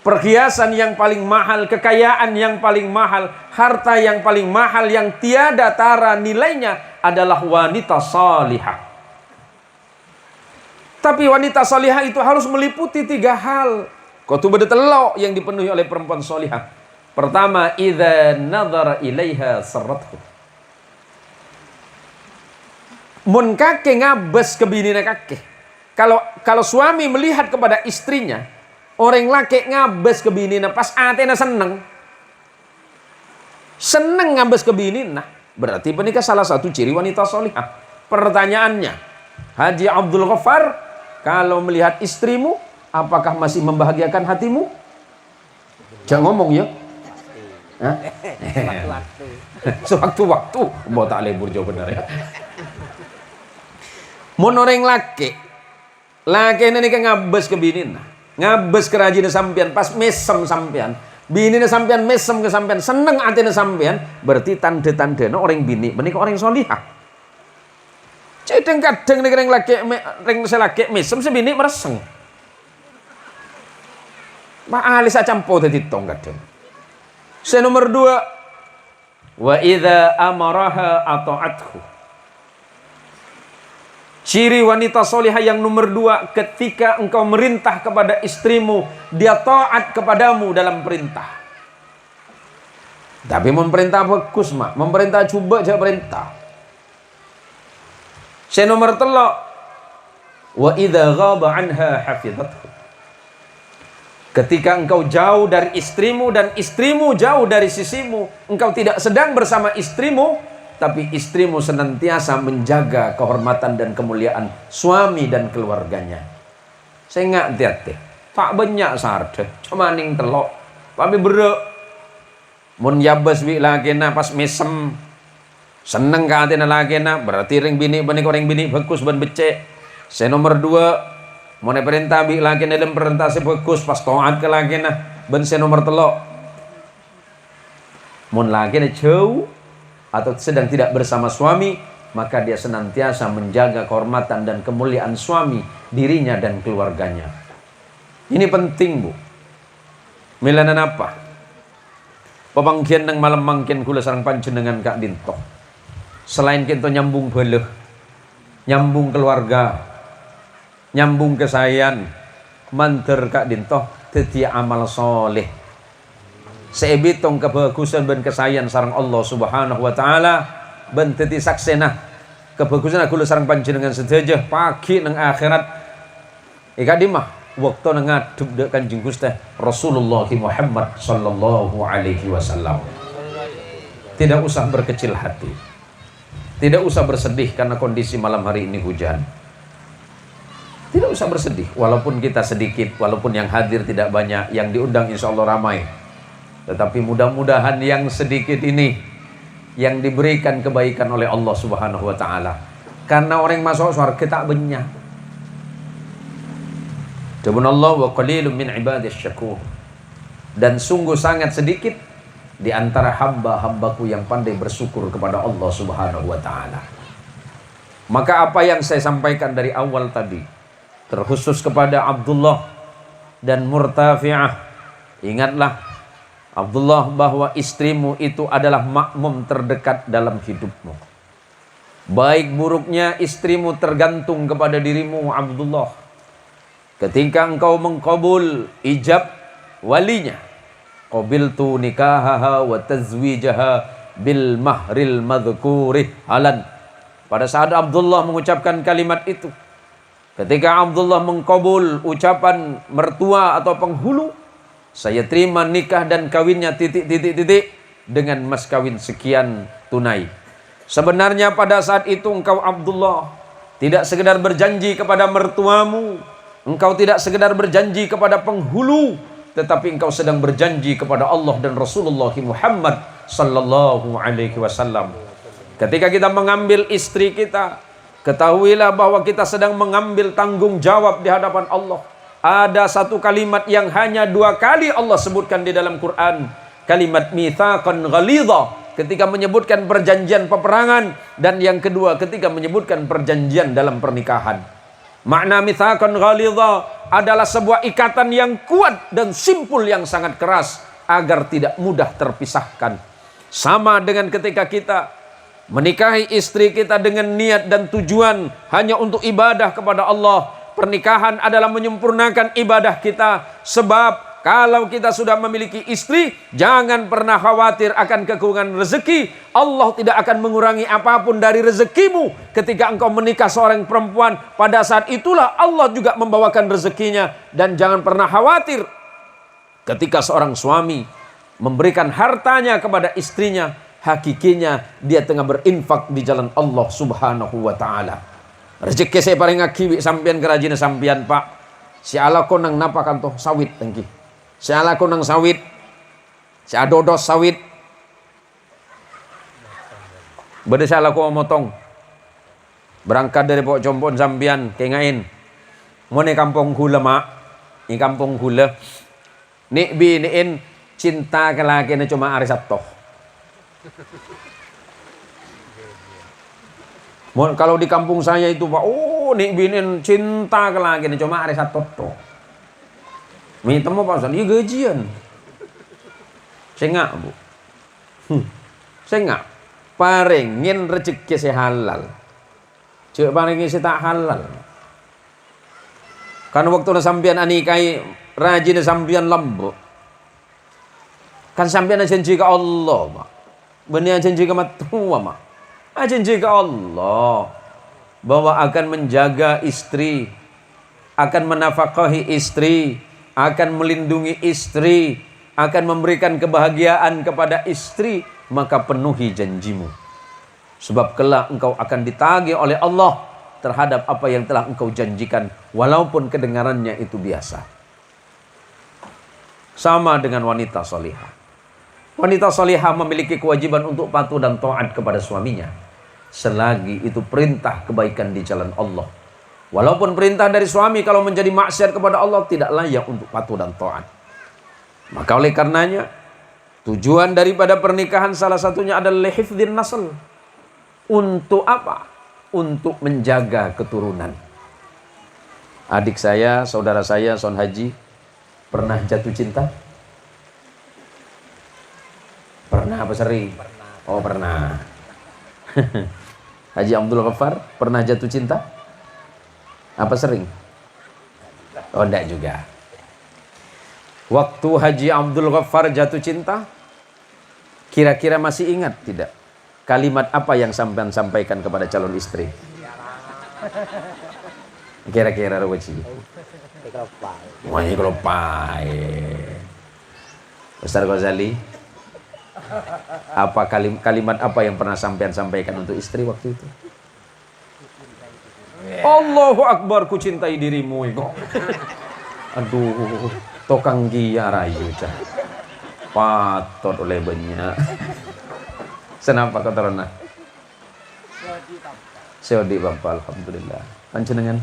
Perhiasan yang paling mahal, kekayaan yang paling mahal, harta yang paling mahal yang tiada tara nilainya adalah wanita salihah. Tapi wanita salihah itu harus meliputi 3 hal. Kau telok yang dipenuhi oleh perempuan salihah. Pertama, idza nadhara ilaiha sarrathu. Mun kake ngabes ke binina kake. Kalau suami melihat kepada istrinya, orang laki ngabes ke binina pas atena seneng ngabes ke binina, berarti penikah salah satu ciri wanita solihah. Pertanyaannya, Haji Abdul Ghaffar, kalau melihat istrimu, apakah masih membahagiakan hatimu? Jangan ngomong ya. Sewaktu-waktu mau tak lebur jauh benar ya. Mun orang laki ini kan ngabes ke binina, ngabes kerajin sampean pas mesem sampean, Bini na sampean mesem ke sampean, seneng atine sampean, berarti tanda-tanda orang bini menika orang solihah. Cedeng kadang nek ring selaki mesem sebini mereseng. Maalis acampo dadi tong kadang. Nomor 2, wa idza amaraha ata'athu. Ciri wanita solihah yang nomor 2, ketika engkau merintah kepada istrimu, dia taat kepadamu dalam perintah. Tapi memerintah bagus, mak. Memerintah coba aja perintah. Nomor 3, wa idza ghaba anha hafizathu. Ketika engkau jauh dari istrimu dan istrimu jauh dari sisimu, engkau tidak sedang bersama istrimu, tapi istrimu senantiasa menjaga kehormatan dan kemuliaan suami dan keluarganya. Saya nggak hati-hati. Tak banyak sarde, cuma ning telok. Tapi berek. Mun yabes wi lakena pas mesem. Seneng ka atine lakena, berarti ring bini ring bini bagus ban becek. Nomor 2, mun perintah wi lakena dalam perintah bagus pas taat ke lakena. Ben nomor 3. Mun lakena jauh atau sedang tidak bersama suami, maka dia senantiasa menjaga kehormatan dan kemuliaan suami, dirinya dan keluarganya. Ini penting, Bu. Milanan apa? Pepanggian nang malam mangkin kula sareng panjenengan Kak Dinto. Selain kita nyambung beleh, nyambung keluarga, nyambung kesayan, manter Kak Dinto dadi amal soleh. Seibitong kebagusan dan kesayan sarang Allah Subhanahu wa taala ben teti saksena kebagusan aku sareng panjenengan sedaya pagi nang akhirat ikadimah waktu nang ngadep dek Kanjeng Gusti Rasulullah Muhammad sallallahu alaihi wasallam. Tidak usah berkecil hati. Tidak usah bersedih karena kondisi malam hari ini hujan. Tidak usah bersedih walaupun kita sedikit, walaupun yang hadir tidak banyak, yang diundang insyaallah ramai. Tetapi mudah-mudahan yang sedikit ini yang diberikan kebaikan oleh Allah Subhanahu wa taala. Karena orang masuk surga tak banyak. Subhanallah wa qalilun min ibadis syakur. Dan sungguh sangat sedikit di antara hamba-hambaku yang pandai bersyukur kepada Allah Subhanahu wa taala. Maka apa yang saya sampaikan dari awal tadi, terkhusus kepada Abdullah dan Murtafi'ah, ingatlah Abdullah bahwa istrimu itu adalah makmum terdekat dalam hidupmu. Baik buruknya istrimu tergantung kepada dirimu Abdullah. Ketika engkau mengkabul ijab walinya, qabiltu nikahaha wa tazwijaha bil mahril madhkuri halan. Pada saat Abdullah mengucapkan kalimat itu, ketika Abdullah mengkabul ucapan mertua atau penghulu, saya terima nikah dan kawinnya titik dengan mas kawin sekian tunai. Sebenarnya pada saat itu engkau Abdullah tidak sekedar berjanji kepada mertuamu, engkau tidak sekedar berjanji kepada penghulu, tetapi engkau sedang berjanji kepada Allah dan Rasulullah Muhammad sallallahu alaihi wasallam. Ketika kita mengambil istri kita, ketahuilah bahwa kita sedang mengambil tanggung jawab di hadapan Allah. Ada satu kalimat yang hanya 2 kali Allah sebutkan di dalam Quran. Kalimat mitsaqan ghalidha, ketika menyebutkan perjanjian peperangan. Dan yang kedua ketika menyebutkan perjanjian dalam pernikahan. Makna mitsaqan ghalidha adalah sebuah ikatan yang kuat dan simpul yang sangat keras, agar tidak mudah terpisahkan. Sama dengan ketika kita menikahi istri kita dengan niat dan tujuan hanya untuk ibadah kepada Allah. Pernikahan adalah menyempurnakan ibadah kita. Sebab kalau kita sudah memiliki istri, jangan pernah khawatir akan kekurangan rezeki. Allah tidak akan mengurangi apapun dari rezekimu. Ketika engkau menikah seorang perempuan, pada saat itulah Allah juga membawakan rezekinya. Dan jangan pernah khawatir ketika seorang suami memberikan hartanya kepada istrinya, hakikinya dia tengah berinfak di jalan Allah Subhanahu wa taala. Rezeki saya paling akibi sampean kerajin sampean Pak. Si ala konang napa kanto sawit tengki. Si ala konang sawit. Si adodos sawit. Bede si ala ko motong. Berangkat dari pok compon sampean kengain. Mo ni kampung gula mak. Ni kampung gula. Ni biniin cinta ke laki ini cuma hari Sabtu. Kalau di kampung saya itu Pak, nih binin cinta ke laki ini cuma hari Sabtu. Minta mau Pak Ustaz, iya gajian. Saya nggak Bu. Saya nggak. Paringin rezeki saya halal. Cek paringin saya tak halal. Karena waktu na sampian anikai rajin sampian lembut. Kan sampian janji ke Allah, Mak. Benar janji ke matua, Mak. Janji ke Allah bahwa akan menjaga istri, akan menafkahi istri, akan melindungi istri, akan memberikan kebahagiaan kepada istri, maka penuhi janjimu. Sebab kelak engkau akan ditagih oleh Allah terhadap apa yang telah engkau janjikan, walaupun kedengarannya itu biasa. Sama dengan wanita salihah. Wanita salihah memiliki kewajiban untuk patuh dan taat kepada suaminya, selagi itu perintah kebaikan di jalan Allah. Walaupun perintah dari suami kalau menjadi maksiat kepada Allah tidak layak untuk patuh dan taat. Maka oleh karenanya tujuan daripada pernikahan salah satunya adalah hifdzin nasl. Untuk apa? Untuk menjaga keturunan. Adik saya, saudara saya, Son Haji, pernah jatuh cinta? Pernah apa sering? Pernah. Oh pernah. Haji Abdul Ghaffar pernah jatuh cinta? Apa sering? Oh enggak juga. Waktu Haji Abdul Ghaffar jatuh cinta, kira-kira masih ingat tidak? Kalimat apa yang sampean sampaikan kepada calon istri? Kira-kira Rawaci. Wah, ini kalau pai. Ustaz Ghazali, apa kalimat apa yang pernah sampean sampaikan untuk istri waktu itu? Allahu Akbar, ku cintai dirimu kok. Aduh, tokang gia rayu cah. Patot oleh banyak. Senapa kotorona? Seodi Bapak, alhamdulillah. Panjenengan?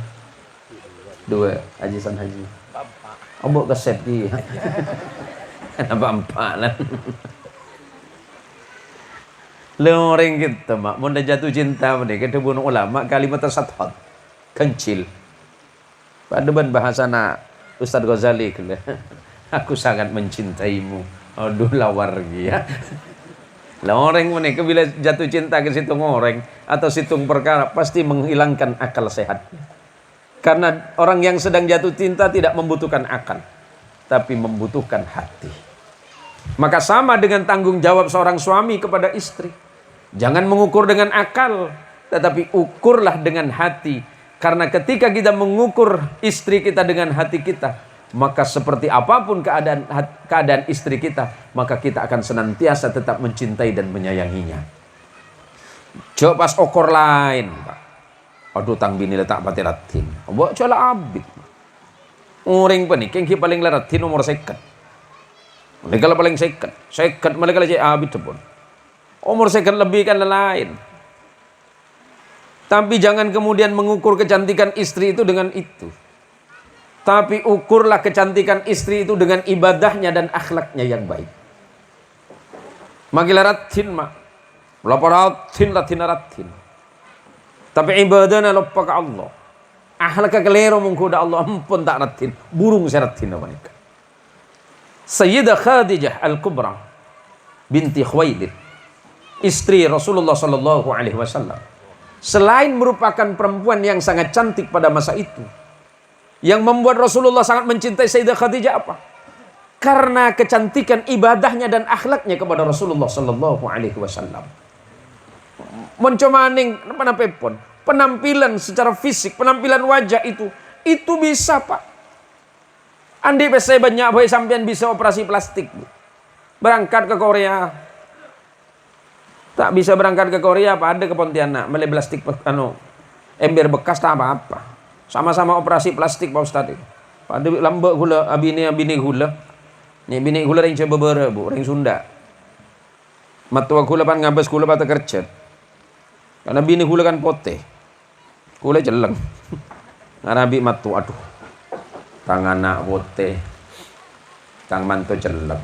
Dua, Haji San Haji. Bapak. Obok keset dia. Kenapa empat lah? Loreng kita mak, mau jatuh cinta nih, kita bunuh ulama kalimat tersathat, kencil. Pada bahasa nak Ustadz Ghazali, aku sangat mencintaimu. Aduh lawar ya. Loreng menika bila jatuh cinta ke situ ngoreng atau situng perkara pasti menghilangkan akal sehat. Karena orang yang sedang jatuh cinta tidak membutuhkan akal, tapi membutuhkan hati. Maka sama dengan tanggung jawab seorang suami kepada istri. Jangan mengukur dengan akal, tetapi ukurlah dengan hati. Karena ketika kita mengukur istri kita dengan hati kita, maka seperti apapun keadaan istri kita, maka kita akan senantiasa tetap mencintai dan menyayanginya. Coba pas okor lain, Pak. Aduh tang bini letak pati ratin. Buat coba abid. Uring pa ni, kengki paling laratin nomor seket. Mereka paling seket. Seket mereka lagi abid pun. Umur seket lebih kan lain. Tapi jangan kemudian mengukur kecantikan istri itu dengan itu. Tapi ukurlah kecantikan istri itu dengan ibadahnya dan akhlaknya yang baik. Magilaratin mak. Laparatin latinaраtin. Tapi ibadahnya lupa ke Allah. Akhlak kelero mengkuda Allah ampun tak ratin. Burung seratin apa nikah. Sayyidah Khadijah Al-Kubra binti Khuwailid, istri Rasulullah sallallahu alaihi wasallam. Selain merupakan perempuan yang sangat cantik pada masa itu, yang membuat Rasulullah sangat mencintai Sayyidah Khadijah apa? Karena kecantikan ibadahnya dan akhlaknya kepada Rasulullah sallallahu alaihi wasallam. Mencomaning pun penampilan secara fisik, penampilan wajah itu bisa, Pak. Andi saya banyak boy sampean bisa operasi plastik, Bu. Berangkat ke Korea. Tak bisa berangkat ke Korea apa ada ke Pontianak, beli plastik ember bekas tak apa-apa. Sama-sama operasi plastik Pak Ustaz. Pada lambak gula abini gula. Ni bini gula ring coba bere Bu, ring Sunda. Matua gula pan ngabes gula pata kercet. Karena bini gula kan poteh. Gula jeleng. Ngarabi matu aduh. Tang anak poteh. Tang mantu jeleng.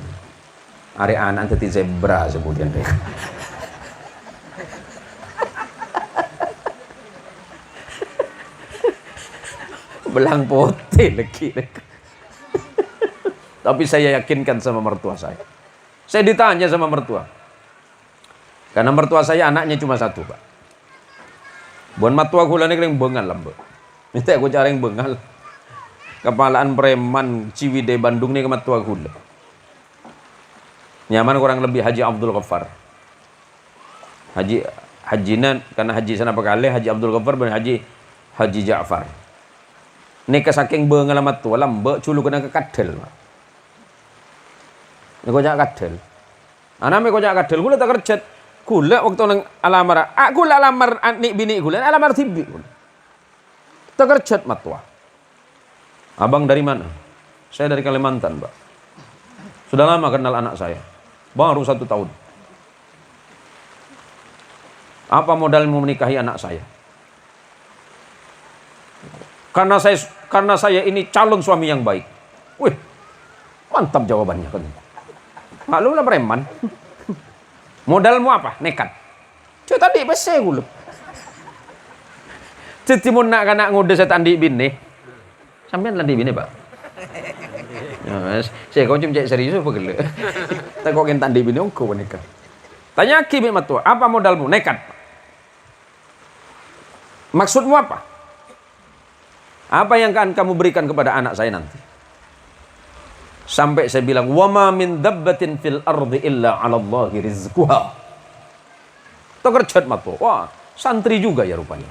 Are anak tadi zebra sebutan deh. Belang putih lagi. Tapi saya yakinkan sama mertua saya. Saya ditanya sama mertua. Karena mertua saya anaknya cuma satu, Pak. Buan mertua kula ini kering bengal lambe. Minta aku cari yang bengal. Kepalaan preman Ciwidey Bandung ini ke mertua kula. Nyaman kurang lebih Haji Abdul Ghaffar. Hajinan karena haji sana pakale Haji Abdul Ghaffar dan Haji Ja'far. Ini kesaking bengalamat tua lambe culu kena ke kadel. Ini kocak kadel. Aname kocak kadel gula tak kerjat. Gula waktu nang alamar. Gula alamar anik bini gula alamar tibi. Tak kerjat matua. Abang dari mana? Saya dari Kalimantan, Pak. Sudah lama kenal anak saya. Baru 1 tahun. Apa modalmu menikahi anak saya? Karena saya ini calon suami yang baik. Wih, mantap jawabannya kan. Maklum lah preman. Modalmu apa? Nekat. Cuma tadi bese gulu. Jadi mau nak ngode saya tandi bini. Sampean tandi bini, Pak. Ya, mas, saya kau cuma cek serius apa gele? Tak kau kan tandi bini ongko nekat. Tanya kimi matua, apa modalmu? Nekat. Maksudmu apa? Apa yang akan kamu berikan kepada anak saya nanti? Sampai saya bilang, wa ma min dabbatin fil ardi illa 'ala Allahi rizquha. Terkerjat mato. Wah, santri juga ya rupanya.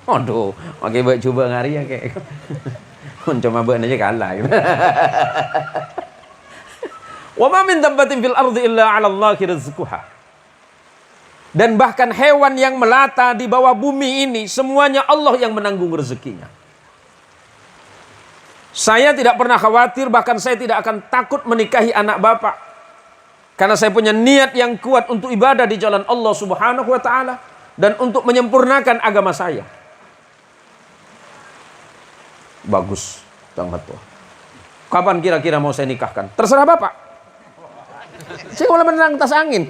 Aduh, pakai buat coba ngari ya kayak. Cuma buat aja kalah. Wa ma min dabbatin fil ardi illa 'ala Allahi rizquha. Dan bahkan hewan yang melata di bawah bumi ini semuanya Allah yang menanggung rezekinya. Saya tidak pernah khawatir, bahkan saya tidak akan takut menikahi anak bapak. Karena saya punya niat yang kuat untuk ibadah di jalan Allah Subhanahu wa ta'ala. Dan untuk menyempurnakan agama saya. Bagus. Kapan kira-kira mau saya nikahkan? Terserah bapak. Saya mulai menang tas angin.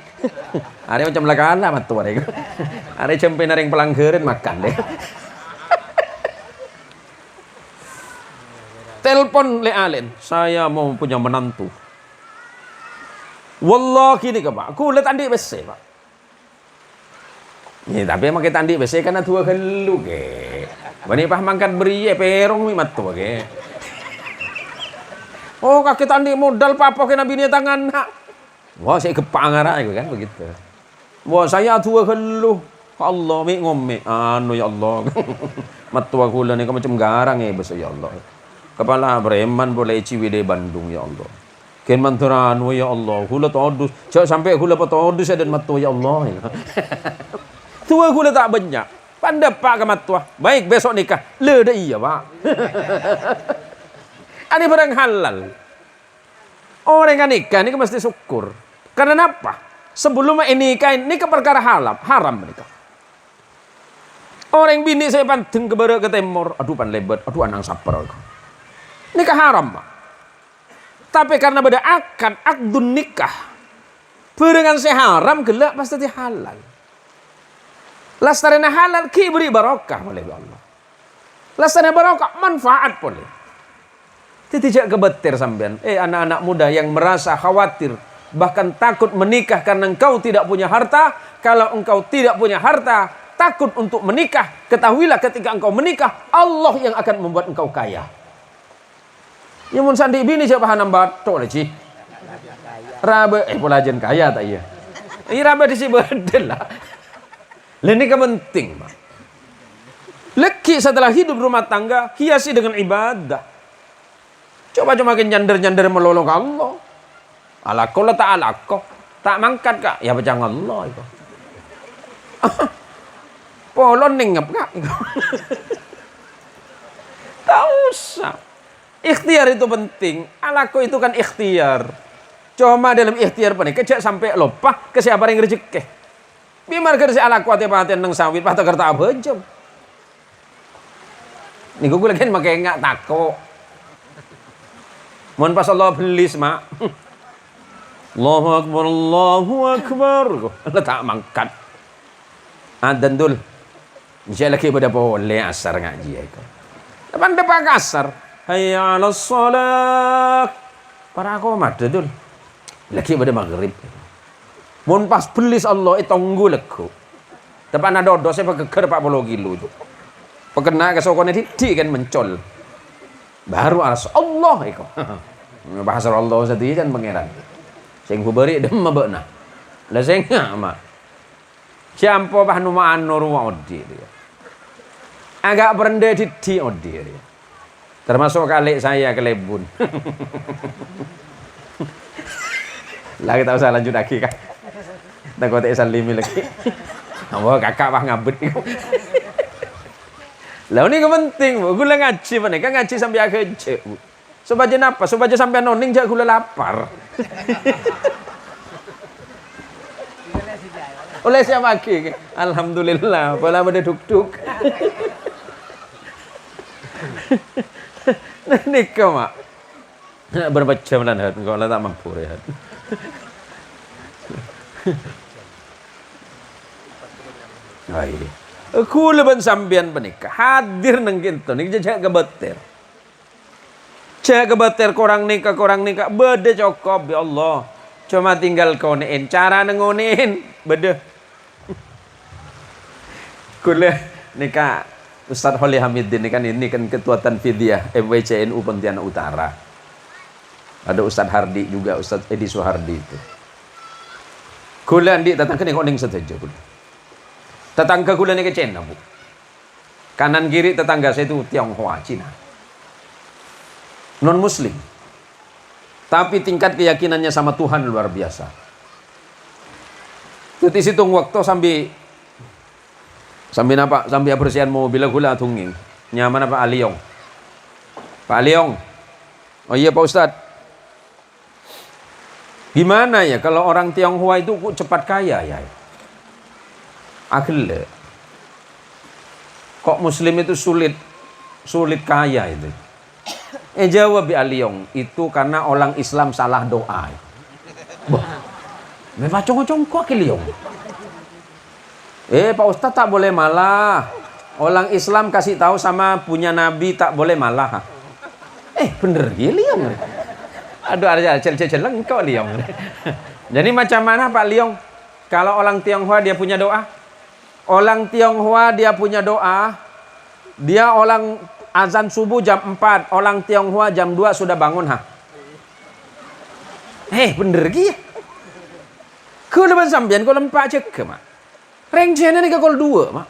Ada macam lakana matu mereka. Ada cempe naring pelanggerin makan deh. Telepon le alen, saya mau punya menantu. Wallahi ni ke Pak, aku lihat andi bese Pak. Ni tapi emang kita andi bese karena tua kelu ke. Bani pah mangkat beri perong mi matu ke. Oh kaki tandi modal papa kena bini tangan nak. Wah saya kepangara itu kan begitu. Wah saya tua kelu. Allah mi ngome anu ya Allah. Matu aku lah ni kau macam garang bese ya Allah. Kepala preman boleh Ciwidey Bandung ya Allah. Ken manturanu ya Allah. Hula todus. Jangan sampai hula patodus dan matu ya Allah. Tua hula tak banyak. Pandai pak ke matua. Baik besok nikah. Le dah iya Pak. Ini barang halal. Orang yang nikah ini mesti syukur. Karena apa? Sebelum ini nikah ini ke perkara haram menikah. Orang bini saya panteng ke barat ke timur. Aduh pan lebat. Aduh anang sabar. Nikah haram, Pak. Tapi karena beda akdun nikah. Berengan saya haram, gelak pasti halal. Lastarina halal, ki beri barokah oleh Allah. Lastarina barokah, manfaat boleh. Tidak kebetir sampean. Anak-anak muda yang merasa khawatir, bahkan takut menikah karena engkau tidak punya harta. Kalau engkau tidak punya harta, takut untuk menikah, ketahuilah ketika engkau menikah, Allah yang akan membuat engkau kaya. Yang mun sandi bini siapa hanam batok lah ci. Rabe pelajan kaya tak iya. Ini rabe di si bedel lah. Ini penting, Pak. Leki setelah hidup rumah tangga hiasi dengan ibadah. Coba makin nyander melolong Allah. Alako lah tak alako. Tak mangkat kak. Ya bacang Allah itu. Polon ningap kak. Tak usah. Ikhtiar itu penting. Alako itu kan ikhtiar. Cuma dalam ikhtiar panik kecek sampai lupa ke siapa yang rezeki. Bimar kerja alako hati-hati nang sawit patah kerta abajam. Nih gue lagi makai enggak tako. Mohon pas Allah belis mak. Allahu Akbar, Allahu Akbar. Letak mangkat. Adzan dul. Insya lagi pada boleh asar ngaji itu. Depan asar. Hayya 'alas shalah. Para komat dul. Lagi pada maghrib. Mun pas belis Allah itu tunggu lego. Depan ada dosa pegeger 40 kilo itu. Pekena ke sokone titik kan mencol. Baru aras Allah iku. Bahasa Allah sendiri kan pangeran. Sing beri dem mabena. Lah sing ama. Siampo bah numa anur wa odi dia. Agak berende titik odi dia. Termasuk kali saya ke Lebun. Lah kita usah lanjut lagi kan. Takut salimi lagi. Apa kakak bah ngabut iku. Lah ini penting, Bu. Gula ngaji menika ngaji sampai akhir cek, Bu. Sobaja napa? Sobaja sampai noning jak gula lapar. Oleh siapa lagi? Alhamdulillah, pala pada duk-duk. Nika mak. Berapa jam lan hat? Engkau lah tak mampu rehat. Ai. Aku leban sambian penikah hadir nang kinto nik jajak kebeter. Cak kebeter korang nikah bede cokop ya Allah. Cuma tinggal konein cara nengonein bede. Kule nikah Ustaz Holi Hamidin ini kan ketua Tanfidiyah MWCNU Pontianak Utara. Ada Ustaz Hardi juga, Ustaz Edi Suhardi itu. Kule andi datang ke ning setuju kule. Tetangga kula ni ke Cina, Bu. Kanan kiri tetangga saya itu Tionghoa, Cina. Non muslim. Tapi tingkat keyakinannya sama Tuhan luar biasa. Itu hitung waktu sambil apa? Sambil bersihan mobil gula tunging. Nyaman apa Aliong? Pak Aliong. Oh iya Pak Ustad. Gimana ya kalau orang Tionghoa itu kok cepat kaya ya? Akhirnya kok muslim itu sulit kaya itu. Jawab bi Aliong, itu karena orang Islam salah doa. Memang congok-congkok Aliong. Pak Ustadz tak boleh malah. Orang Islam kasih tahu sama punya nabi tak boleh malah. Bener ya Aliong. Aduh ada cel-cel lengkap Aliong. Jadi macam mana Pak Aliong? Kalau orang Tionghoa dia punya doa? Orang Tionghoa dia punya doa. Dia orang azan subuh jam 4, orang Tionghoa jam 2 sudah bangun ha. Bener gitu. Kau lepas sambian kau lempak cek ke mak. Rencana ni kau 2 mak.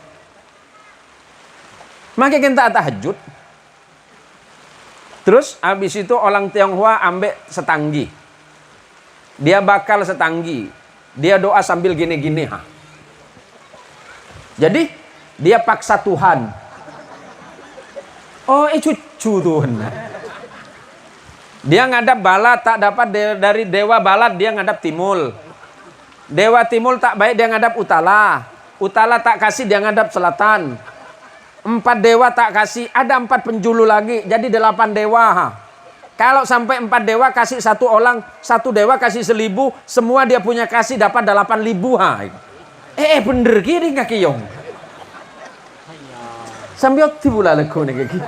Maka kita tahajud. Terus habis itu orang Tionghoa ambek setanggi. Dia bakal setanggi. Dia doa sambil gini-gini ha. Jadi dia paksa Tuhan. Cucu Tuhan. Dia ngadap balat tak dapat dari dewa balat, dia ngadap timul. Dewa timul tak baik dia ngadap utara. Utara tak kasih dia ngadap selatan. 4 dewa tak kasih, ada 4 penjulu lagi, jadi 8 dewa ha. Kalau sampai 4 dewa kasih satu orang, 1 dewa kasih 1000, semua dia punya kasih dapat 8.000 ha. Bener gini nggak kiyong? Sambil tiba lagu nih kayak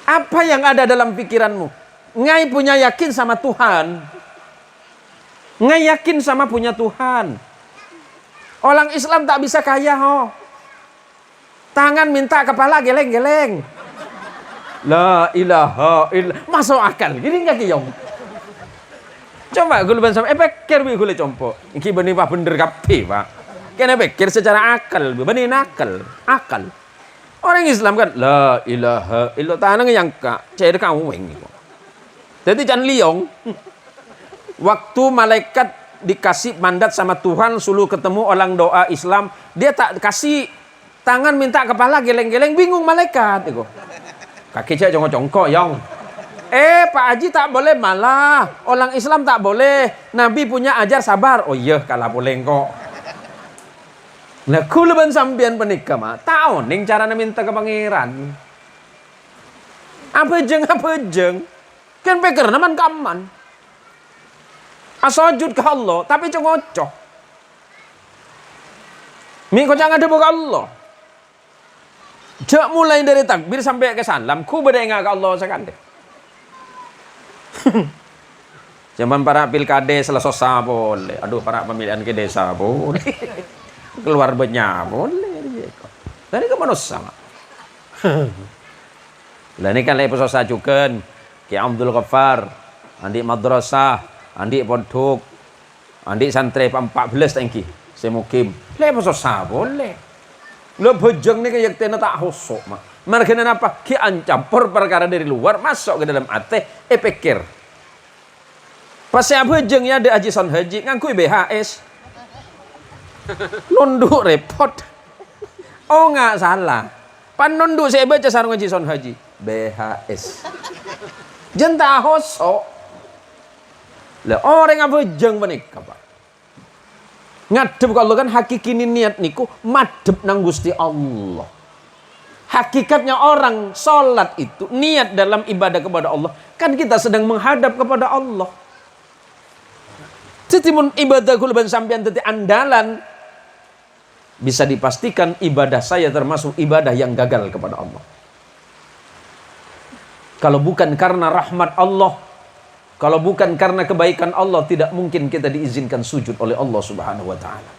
Apa yang ada dalam pikiranmu? Ngai punya yakin sama Tuhan. Ngai yakin sama punya Tuhan. Orang Islam tak bisa kaya ho. Tangan minta kepala geleng-geleng. La ilaha illallah. Masuk akal. Gini nggak kiyong? Coba gue lebih sama pikir gue compo. Iki benih pak bener kape pak. Kena pikir secara akal, benih nakal, akal. Orang Islam kan la ilaha illallah tanang yang kak cair kamu ini. Jadi jangan liong. Waktu malaikat dikasih mandat sama Tuhan suruh ketemu orang doa Islam, dia tak kasih tangan minta kepala geleng-geleng, bingung malaikat itu. Kaki cek jongkok-jongkok yang. Pak Haji tak boleh malah. Orang Islam tak boleh. Nabi punya ajar sabar. Oh iya kalah boleh kok. Nah kulaban sambian penikah mah. Tahu ning cara minta ke pangeran. Apa jeng. Kan pikir naman kaman. Asujud ke Allah, tapi congocok. Mi ko jangan ada buka Allah. Jak mulai dari takbir sampai ke salam, ku berdengar ke Allah sekali. Zaman para pilkade selesai boleh. Aduh, para pemilihan ke desa boleh. Keluar banyak boleh. Dari ke manusia. Lah ini kan lepas sajukan Ki Abdul Ghaffar, andi madrasah, andi pondok, andi santri 14 tangki. Semukim. Lepas boleh. Lo bojong ni kayak tena tak hosok mak. Mereka apa? Ki ancampur perkara dari luar masuk ke dalam hati, pikir. Pas saya bojong ya ada haji son haji ngangkui BHS. Nunduk repot. Oh nggak salah. Pan nunduk saya baca sarung haji son haji BHS. Jenta hosok. Lah orang yang bojong menikah pak. Ngadep kalau kan hakiki niat niku madep nang Gusti Allah. Hakikatnya orang sholat itu niat dalam ibadah kepada Allah kan kita sedang menghadap kepada Allah. Jadi mun ibadah kula sampean tadi andalan bisa dipastikan ibadah saya termasuk ibadah yang gagal kepada Allah. Kalau bukan karena rahmat Allah, kalau bukan karena kebaikan Allah, tidak mungkin kita diizinkan sujud oleh Allah Subhanahu wa taala.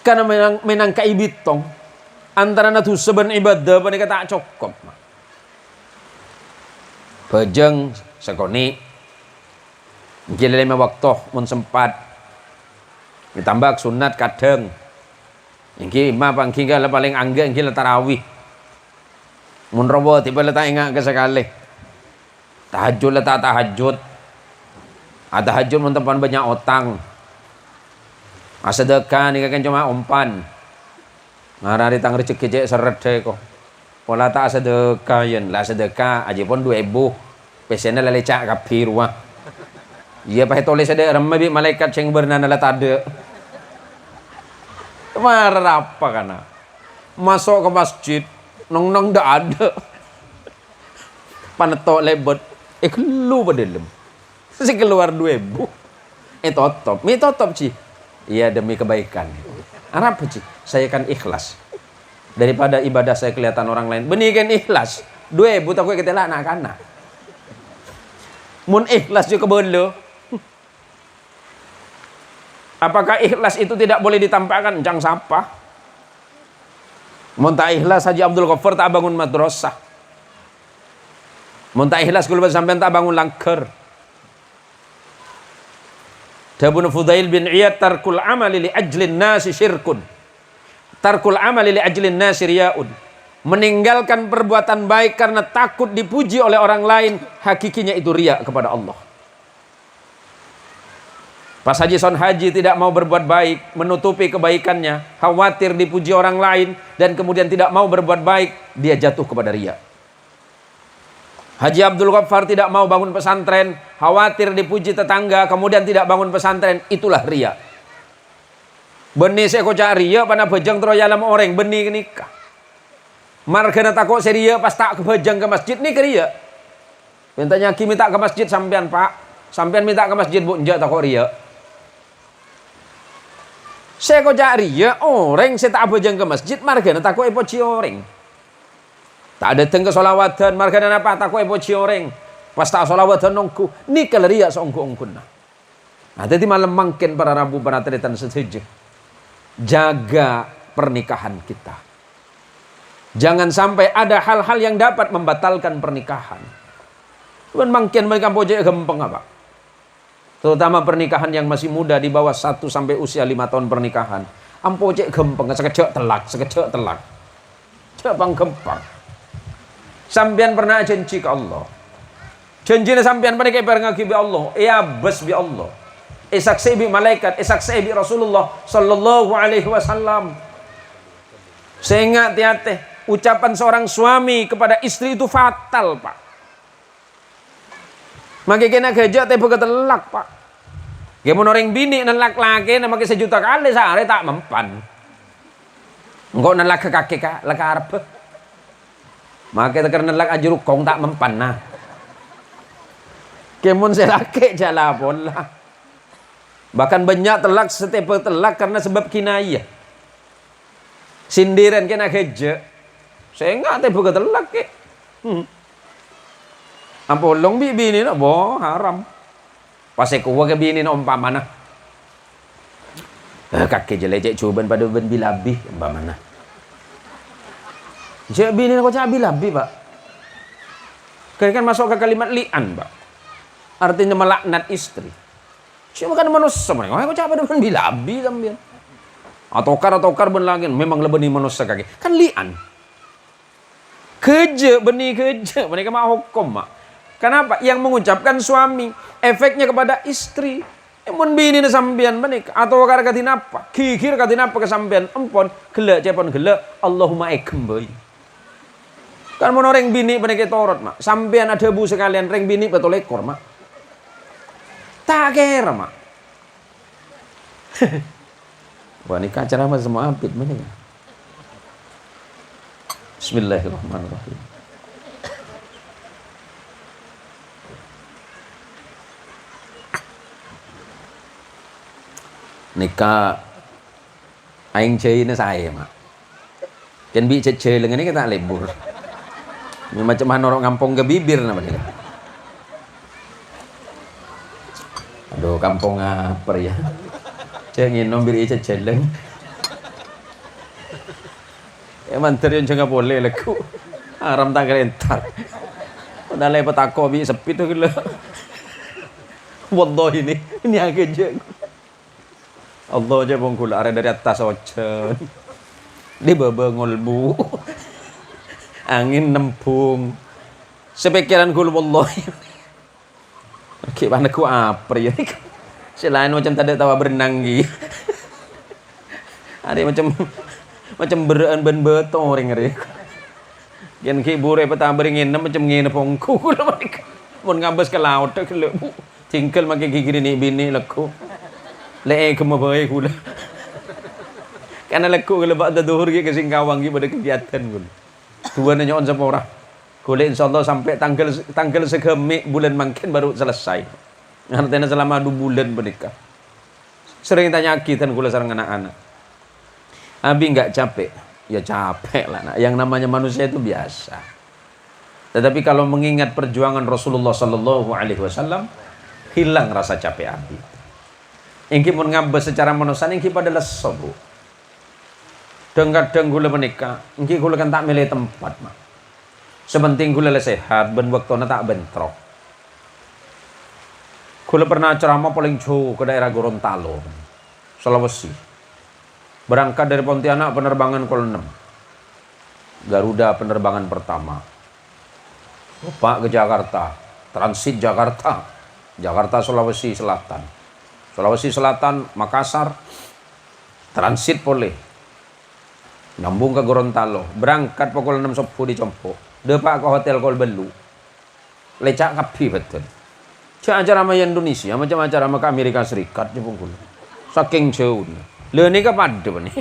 Karena menang kaibitong antara natu seben ibadah panika tak cukup. Bejeng sekoni. Mungkin 5 waktu mun sempat. Ditambah sunat kadang. Iki mah pangki paling angge iki tarawih. Mun robo tiba letak ingat ke sekali. Tahajud letak tahajud. Ada tahajud mun tempat banyak otang. Sedekah ni kan cuma umpan. Ngarari tang rezeki cek serede kok. Pola tak sedekah yen lah sedekah aja pun 2000. Pesena lelecak kapir wah. Iya pakai tulis ada rembi malaikat sing bernana lah tade. Marah apa kana? Masuk ke masjid nong dak ada. Panetok lebet kelu padalem. Si keluar 2000. Totop. Mi totop ci. Iya demi kebaikan. Apa ci? Saya kan ikhlas. Daripada ibadah saya kelihatan orang lain. Benih kan ikhlas. 2000 tak kita lah anak-anak. Mun ikhlas juga belo. Apakah ikhlas itu tidak boleh ditampakkan? Jang sapa. Mun tak ikhlas Haji Abdul Ghaffar tak bangun madrasah. Mun tak ikhlas kula sampean tak bangun langker. Dabun Fudail bin Iyad tarkul amali li ajlin nasi syirkun. Tarkul amali li ajlin nasi riyaun. Meninggalkan perbuatan baik karena takut dipuji oleh orang lain, hakikinya itu riya kepada Allah. Pas Haji Son Haji tidak mau berbuat baik, menutupi kebaikannya, khawatir dipuji orang lain, dan kemudian tidak mau berbuat baik, dia jatuh kepada riya. Haji Abdul Ghaffar tidak mau bangun pesantren, khawatir dipuji tetangga, kemudian tidak bangun pesantren, itulah riya. Benih saya cari riya, pada bejeng terus dalam orang, benih nikah. Margana takut seria pas tak kebejeng ke masjid, nih riya. Mintanya kimi tak ke masjid sampean pak, sampean minta ke masjid bu, enggak takut riya. Saya kok cari ya orang saya tak bejeng ke masjid margana takut epoci orang. Tak ada tengke solawatan margana apa takut epoci orang. Pas tak solawatan nongku ni kaleria seongku-ongkun. Nah jadi malam mungkin para rabu para teritan setuju. Jaga pernikahan kita. Jangan sampai ada hal-hal yang dapat membatalkan pernikahan. Cuman mungkin mereka pojok gempeng apa? Terutama pernikahan yang masih muda di bawah 1 sampai usia 5 tahun pernikahan. Ampo cek gempeng, sekejap telak. Cepang gempang. Sampean pernah janji ke Allah. Janjinya sampean pernah ngagi bi Allah. Bes bi Allah. Saksi bi malaikat, saksi bi Rasulullah sallallahu alaihi wasallam. Sehingga hati-hati, ucapan seorang suami kepada istri itu fatal, Pak. Maka kena kerja tapi ketelak pak. Gimana orang bini nalak laki nama kita 1 juta kali sehari tak mempan. Engkau nalak ke kaki kak, lak arep. Maka kita karena nalak ajurukong tak mempan nah. Kemun selake jalapon lah. Bahkan banyak telak setiap telak karena sebab kinayah. Sindiran kena keje. Saya enggak tipe ke telak ke. Ampolong bini nak boh haram. Pasal kuah ke bini nak umpamana. Kakek jelek cuban pada ben bilabi umpamana. Cek bini nak cak bilabi pak. Kan masuk ke kalimat li'an pak. Artinya melaknat istri. Siapa kan manusia mereka? Aku cakap dengan bilabi sambil. Atokar ben lagi memang lebih ni manusia kaki. Kan lian. Kerja benih kerja mereka mau hukum mak. Kenapa? Yang mengucapkan suami efeknya kepada istri. Mun bini na sambian benih atokar katin apa? Kikir katin apa kesambian empon gelak cepon gelak Allahumma ekemboi. Kan mun orang bini benih ketorot mak. Sambian ada bu sekalian reng bini betul ekor mak. Tak kira mak. Wah ini acara mah semua apit mana ya? Bismillahirrahmanirrahim. Nikah aing cai na saya mak. Kan bi cece lengan ini kita lebur. Ini macam mana orang kampung ke bibir namanya. Aduh kampung apa ya? Cek nginom biri cece leng. Mantar yang jangan boleh laku. Haram tak kerentar. Udah lepas tako bi sepi tu gila. Wallahi ini agak je. Allah aja bongkul ada dari atas ocean. Di bebengol bu. Angin nempung. Sepikiran kul wallahi. Oke, mana ku apa ya? Selain macam tadi tawa berenang gitu. Ada macam beran ben beto orang ngeri. Gen ki bure peta beringin macam ngene pongku kula mereka. Mun ngabes ke laut ke lebu. Tinggal make gigi ni bini laku. Le ke mabai kula. Karena laku kalau bak duhur ke Singkawang pada kegiatan kula. Tuan nyon sama orang. Kula insyaallah sampai tanggal segemik bulan makin baru selesai. Artinya selama 2 bulan menikah. Sering tanya kita kula sareng anak-anak. Abi enggak capek? Ya capek lah. Nah, yang namanya manusia itu biasa. Tetapi kalau mengingat perjuangan Rasulullah sallallahu alaihi wasallam, hilang rasa capek abi. Engki mun ngabes secara manusia engki pada leso, Bu. Kadang kula menikah, engki kula kan tak milih tempat, Mak. Sepenting kula sehat, ben waktuna tak bentrok. Kula pernah ceramah paling jauh ke daerah Gorontalo, Sulawesi. Berangkat dari Pontianak penerbangan kol 6. Garuda penerbangan pertama. Pak ke Jakarta, transit Jakarta. Jakarta Sulawesi Selatan. Sulawesi Selatan Makassar. Transit boleh. Nyambung ke Gorontalo. Berangkat pukul 6 subuh di Compo. Depak ke hotel kol Belu. Lecak kapi betul. Cak acara sama Indonesia, macam acara sama Amerika Serikat je pun. Saking jauh. Lha ni ke pada ni.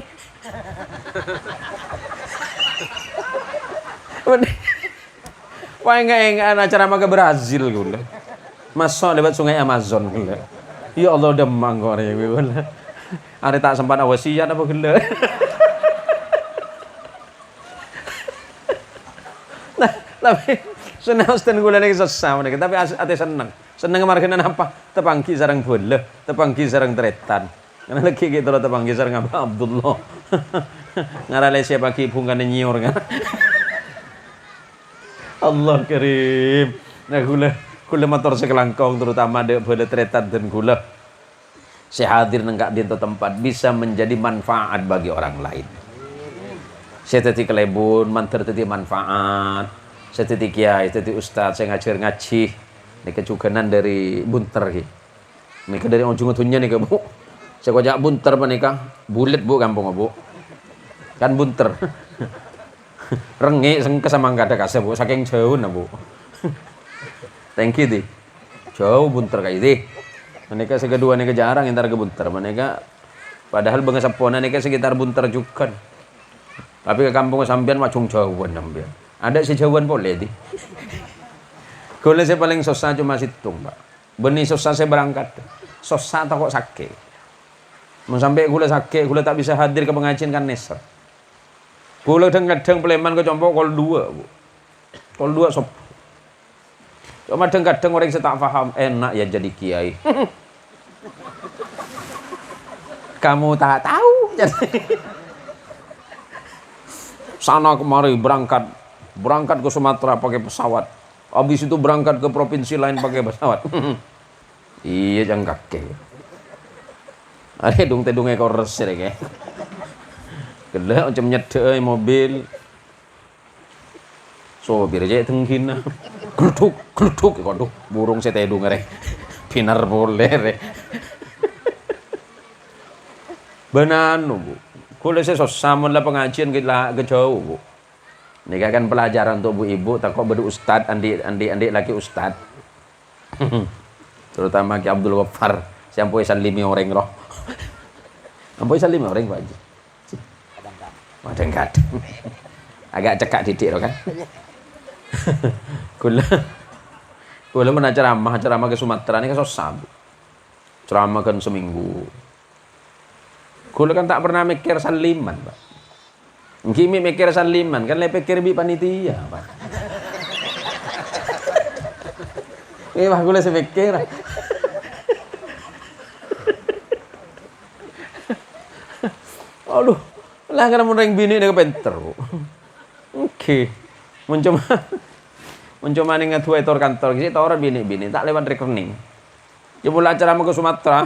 Wah enggak acara sama ke Brazil gula. Masuk lewat sungai Amazon gula. Ya Allah demang kok ya gula. Are tak sempat awasiat apa gula. Nah, tapi senang sten gula ni sesama ni, tapi ate senang. Senang markenan apa? Tepangki sarang bola, tepangki sarang tretan. Karena lagi gitu loh tepangki sarang apa Abdullah. Ngarale siapa ki bungan nyiur kan. Allah karim. Nah gula motor sekelangkong terutama de bola tretan dan gula. Saya hadir nenggak di tempat bisa menjadi manfaat bagi orang lain. Saya tadi kelebun, manter tadi manfaat. Saya tadi kiai, tadi ustaz, saya ngajar ngaji. Ini kecukanan dari bunter ki. Ini dari ujung-ujungnya nih Bu. Saya kojak bunter menikah, bulet Bu kampung Bu. Kan bunter. Rengi sengke sama enggak ada kasih Bu, saking jauh nah Bu. Thank you di. Jauh bunter kayak ini. Menikah sekedua nih jarang entar ke bunter. Menikah padahal bangsa sapona nih sekitar bunter juga. Tapi ke kampung sampean macung jauhan sampean. Ada sejauhan boleh di. Kalau saya paling susah cuma situng, Pak. Benih susah saya berangkat. Susah tak kok sakit. Mau sampai gula sakit, gula tak bisa hadir ke pengajian kan neser. Gula kadang peleman ke compok kol 2, Bu. Kol 2 sop. Cuma kadang orang yang tak paham, enak ya jadi kiai. Kamu tak tahu. Sana kemari berangkat ke Sumatera pakai pesawat. Habis itu berangkat ke provinsi lain pakai pesawat. Iya jangan kakek. Ada tedung ekor resir kayak. Gelak macam nyedek mobil. Sopir aja tenggina. Gluduk. Waduh, burung saya tedung rek. Pinar boleh rek. Benanu, Bu. Kalau saya sama lah pengajian kita ke jauh, Bu. Ini kan pelajaran untuk Bu Ibu, takut bedu ustad, andi laki ustad. Terutama Ki Abdul Ghaffar, sampai salimi orang roh. Sampai salimi orang Pak Haji. Kadang-kadang. Agak cekak didik roh kan. Kula pernah ceramah ke Sumatera ini kan susah. Ceramah kan seminggu. Kula kan tak pernah mikir saliman, Pak. Kimi mikir saliman kan le pikir bi panitia, Pak. Wah, kula sepikir. Aduh, lah karena mun ring bini nek pinter. Oke. Mencuma ning ngadua etor kantor iki ta ora bini-bini tak lewat rekening. Ya mulai acara ke Sumatera,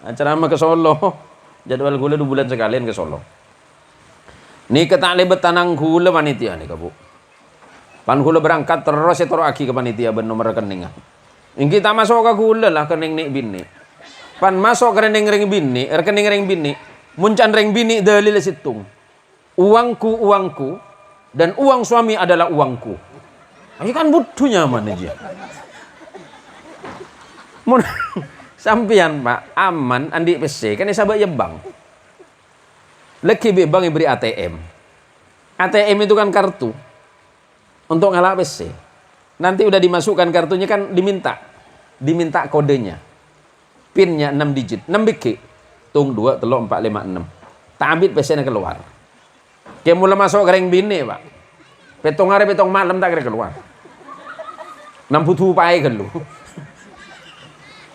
acara ke Solo. Jadwal gula 2 bulan sekalian ke Solo. Nih ketak lebet tanang gula panitia nih Bu. Pan gula berangkat terus etor aki ke panitia ben nomor rekening. Ing kita masuk ke gula lah rekening nik bini. Pan masuk ke rekening ring bini, muncan ring bini dalil situng. Uangku dan uang suami adalah uangku. Ini kan butuhnya mana aja. Sampian Pak aman andi PC kan sabak ya bank. Lagi bank beri ATM. ATM itu kan kartu untuk ngalah PC. Nanti udah dimasukkan kartunya kan diminta kodenya. PIN-nya 6 digit, 6 biji. Tung 2 3 4 5 6. Tak ambil PC-nya keluar. Kayak mulai masuk ke ring bini, Pak. Petong hari petong malam tak kira keluar. 6 putu pai kan lu.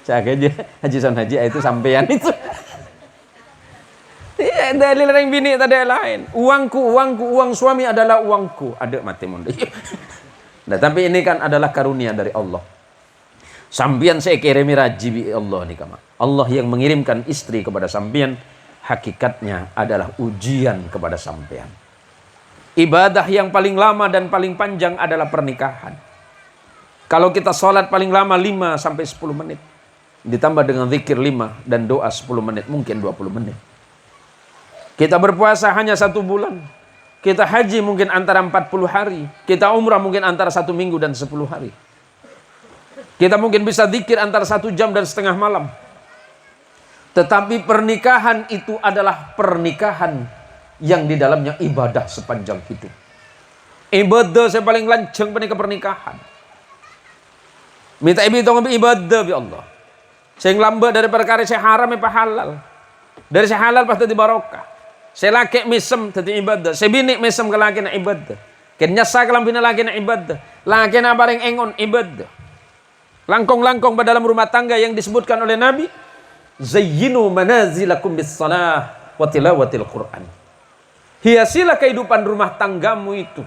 Jaga aja Haji Son Haji itu sampean itu. Iya, dalil ring bini tadi lain. Uang suami adalah uangku. Ada mati mundi. Nah, tapi ini kan adalah karunia dari Allah. Sampian saya kirimi rajibi Allah nih kama. Allah yang mengirimkan istri kepada sampian, hakikatnya adalah ujian kepada sampean. Ibadah yang paling lama dan paling panjang adalah pernikahan. Kalau kita sholat paling lama 5 sampai 10 menit. Ditambah dengan zikir 5 dan doa 10 menit, mungkin 20 menit. Kita berpuasa hanya 1 bulan. Kita haji mungkin antara 40 hari. Kita umrah mungkin antara 1 minggu dan 10 hari. Kita mungkin bisa zikir antara 1 jam dan setengah malam. Tetapi pernikahan itu adalah pernikahan yang di dalamnya ibadah sepanjang hidup. Ibadah saya paling lanceng pernikahan. Minta ibadah ya Allah. Saya lambat dari perkara saya haram apa halal. Dari saya halal pasti di barokah. Saya laki misem tadi ibadah. Saya bini misem ke laki na ibadah. Kenya sa kelam bina laki na ibadah. Laki na bareng engon ibadah. Langkong-langkong pada dalam rumah tangga yang disebutkan oleh Nabi. Zayyinu manazilakum bis salah wa tilawatil Qur'an. Hiasilah kehidupan rumah tanggamu itu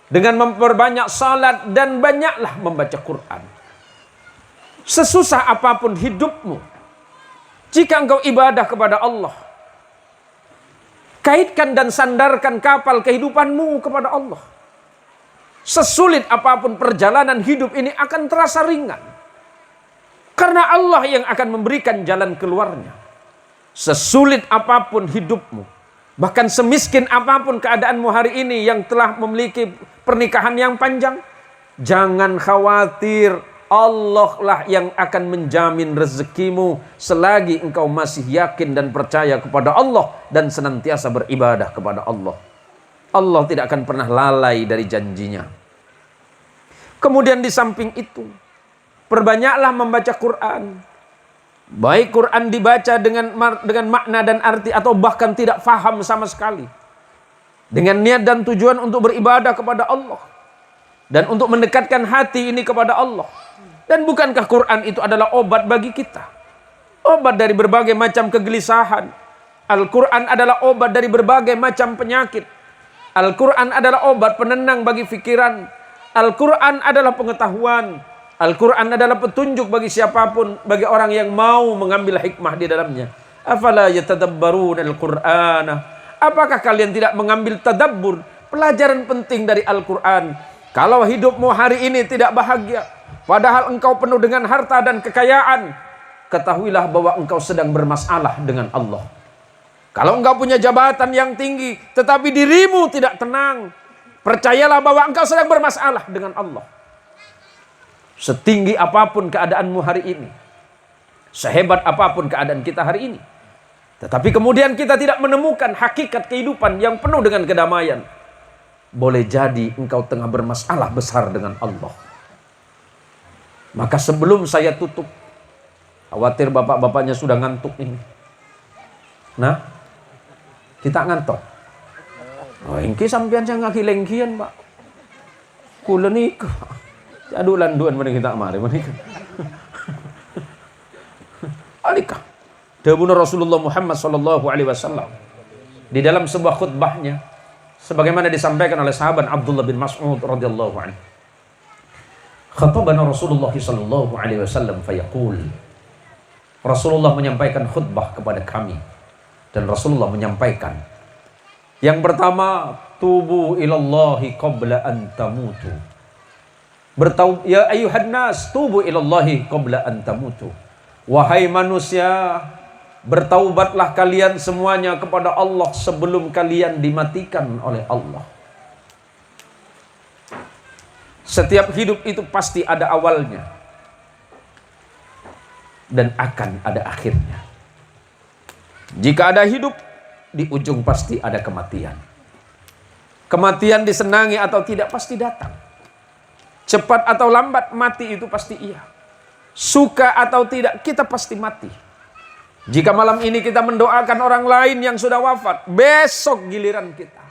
dengan memperbanyak salat dan banyaklah membaca Quran. Sesusah apapun hidupmu, jika engkau ibadah kepada Allah, kaitkan dan sandarkan kapal kehidupanmu kepada Allah. Sesulit apapun perjalanan hidup ini akan terasa ringan. Karena Allah yang akan memberikan jalan keluarnya. Sesulit apapun hidupmu, bahkan semiskin apapun keadaanmu hari ini yang telah memiliki pernikahan yang panjang, jangan khawatir. Allah lah yang akan menjamin rezekimu selagi engkau masih yakin dan percaya kepada Allah dan senantiasa beribadah kepada Allah. Allah tidak akan pernah lalai dari janjinya. Kemudian di samping itu, Perbanyaklah membaca Quran. Baik Quran dibaca dengan makna dan arti atau bahkan tidak faham sama sekali. Dengan niat dan tujuan untuk beribadah kepada Allah. Dan untuk mendekatkan hati ini kepada Allah. Dan bukankah Quran itu adalah obat bagi kita? Obat dari berbagai macam kegelisahan. Al-Quran adalah obat dari berbagai macam penyakit. Al-Quran adalah obat penenang bagi pikiran. Al-Quran adalah pengetahuan. Al-Quran adalah petunjuk bagi siapapun, bagi orang yang mau mengambil hikmah di dalamnya. Afala yatadabbaruna al-Qur'ana? Apakah kalian tidak mengambil tadabbur, pelajaran penting dari Al-Quran? Kalau hidupmu hari ini tidak bahagia, padahal engkau penuh dengan harta dan kekayaan, ketahuilah bahwa engkau sedang bermasalah dengan Allah. Kalau engkau punya jabatan yang tinggi, tetapi dirimu tidak tenang, percayalah bahwa engkau sedang bermasalah dengan Allah. Setinggi apapun keadaanmu hari ini, sehebat apapun keadaan kita hari ini, tetapi kemudian kita tidak menemukan hakikat kehidupan yang penuh dengan kedamaian, boleh jadi engkau tengah bermasalah besar dengan Allah. Maka sebelum saya tutup, khawatir bapak-bapaknya sudah ngantuk ini. Nah, kita ngantuk. Oh, ingki sampean saya ngakilengkian, Pak. Kula nikah. Adulan duan mana kita mari menikah. Alikah. Dawuh Rasulullah Muhammad sallallahu alaihi wasallam di dalam sebuah khutbahnya sebagaimana disampaikan oleh sahabat Abdullah bin Mas'ud radhiyallahu anhu. Khatabana Rasulullah sallallahu alaihi wasallam fayaqul. Rasulullah menyampaikan khutbah kepada kami dan Rasulullah menyampaikan yang pertama, tubu ilallahi qabla an tamutu. Ya ayuhan nas, tubu ilallahi qabla an tamutu. Wahai manusia, bertaubatlah kalian semuanya kepada Allah sebelum kalian dimatikan oleh Allah. Setiap hidup itu pasti ada awalnya dan akan ada akhirnya. Jika ada hidup, di ujung pasti ada kematian. Kematian disenangi atau tidak pasti datang. Cepat atau lambat mati itu pasti iya. Suka atau tidak kita pasti mati. Jika malam ini kita mendoakan orang lain yang sudah wafat, besok giliran kita.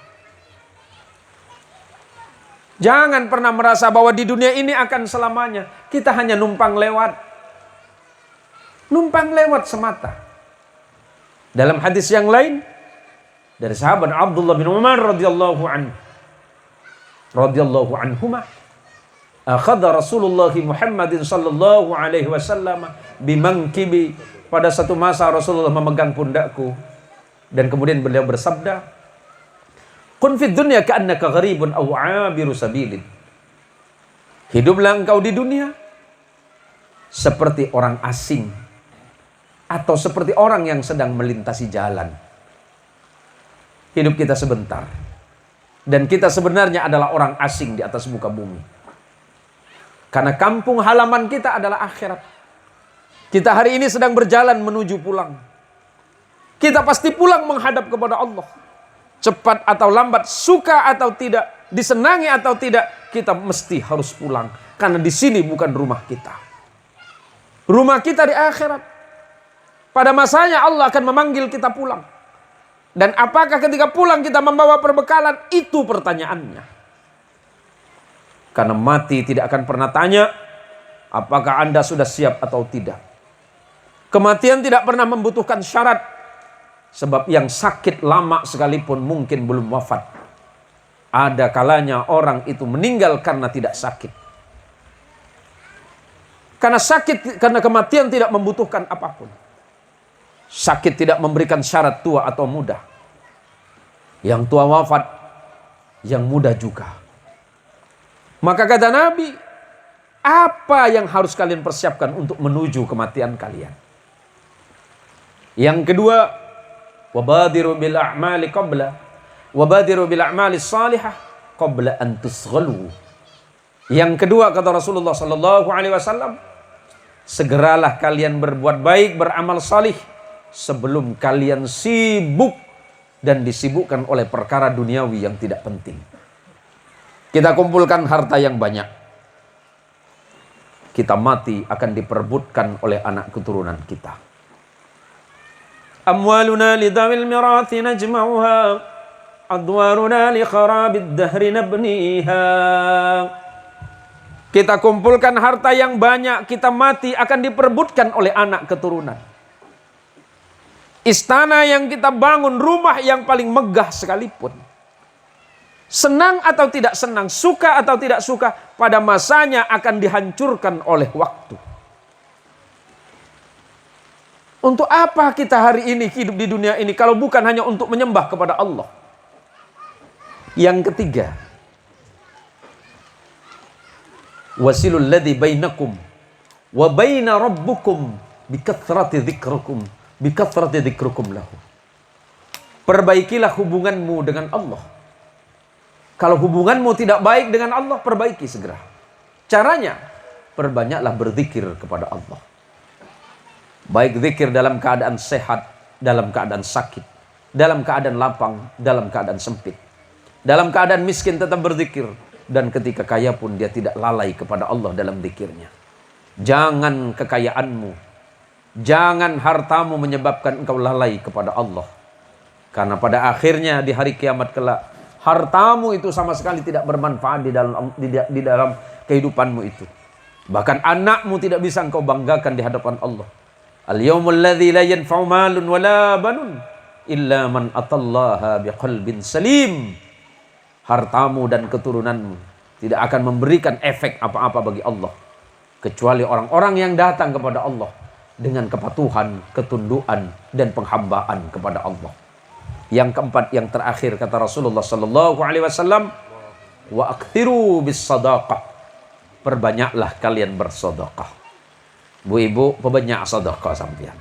Jangan pernah merasa bahwa di dunia ini akan selamanya. Kita hanya numpang lewat. Numpang lewat semata. Dalam hadis yang lain dari sahabat Abdullah bin Umar radhiyallahu anhuma, akhadha Rasulullah Muhammadin sallallahu alaihi wasallam bimangkibi. Pada satu masa Rasulullah memegang pundakku dan kemudian beliau bersabda, "Kun fid dunya ka'annaka gharibun aw 'abiru sabilin." Hiduplah engkau di dunia seperti orang asing atau seperti orang yang sedang melintasi jalan. Hidup kita sebentar. Dan kita sebenarnya adalah orang asing di atas muka bumi. Karena kampung halaman kita adalah akhirat. Kita hari ini sedang berjalan menuju pulang. Kita pasti pulang menghadap kepada Allah. Cepat atau lambat, suka atau tidak, disenangi atau tidak, kita mesti harus pulang. Karena di sini bukan rumah kita. Rumah kita di akhirat. Pada masanya Allah akan memanggil kita pulang. Dan apakah ketika pulang kita membawa perbekalan? Itu pertanyaannya. Karena mati tidak akan pernah tanya, apakah Anda sudah siap atau tidak. Kematian tidak pernah membutuhkan syarat. Sebab yang sakit lama sekalipun mungkin belum wafat. Ada kalanya orang itu meninggal karena tidak sakit. Karena kematian tidak membutuhkan apapun. Sakit tidak memberikan syarat tua atau muda. Yang tua wafat, yang muda juga. Maka kata Nabi, apa yang harus kalian persiapkan untuk menuju kematian kalian? Yang kedua, wabadiru bil a'mali salihah qabla an tusghalu. Yang kedua kata Rasulullah sallallahu alaihi wasallam, segeralah kalian berbuat baik, beramal salih sebelum kalian sibuk dan disibukkan oleh perkara duniawi yang tidak penting. Kita kumpulkan harta yang banyak. kita mati akan diperebutkan oleh anak keturunan kita. Amwaluna lidawil mirathi najma'uha, adwaruna li kharabid dahri nabniha. Kita kumpulkan harta yang banyak, kita mati akan diperebutkan oleh anak keturunan. Istana yang kita bangun, rumah yang paling megah sekalipun, senang atau tidak senang, suka atau tidak suka, pada masanya akan dihancurkan oleh waktu. Untuk apa kita hari ini hidup di dunia ini kalau bukan hanya untuk menyembah kepada Allah? Yang ketiga, wasilul ladzi bainakum wa baina rabbukum bikathrati dzikrukum lahu. Perbaikilah hubunganmu dengan Allah. Kalau hubunganmu tidak baik dengan Allah, perbaiki segera. Caranya, perbanyaklah berzikir kepada Allah. Baik zikir dalam keadaan sehat, dalam keadaan sakit, dalam keadaan lapang, dalam keadaan sempit. Dalam keadaan miskin tetap berzikir, dan ketika kaya pun dia tidak lalai kepada Allah dalam zikirnya. Jangan kekayaanmu, jangan hartamu menyebabkan engkau lalai kepada Allah. Karena pada akhirnya di hari kiamat kelak, hartamu itu sama sekali tidak bermanfaat di dalam kehidupanmu itu. Bahkan anakmu tidak bisa engkau banggakan di hadapan Allah. Al-yawmul ladzi la yanfa'u malun wala banun illa man atallaha biqalbin salim. Hartamu dan keturunanmu tidak akan memberikan efek apa-apa bagi Allah, kecuali orang-orang yang datang kepada Allah dengan kepatuhan, ketundukan, dan penghambaan kepada Allah. Yang keempat, yang terakhir, kata Rasulullah sallallahu alaihi wasallam, wa akthiru bis sadaqah. Perbanyaklah kalian bersedekah. Bu ibu, perbanyak sedekah sampean.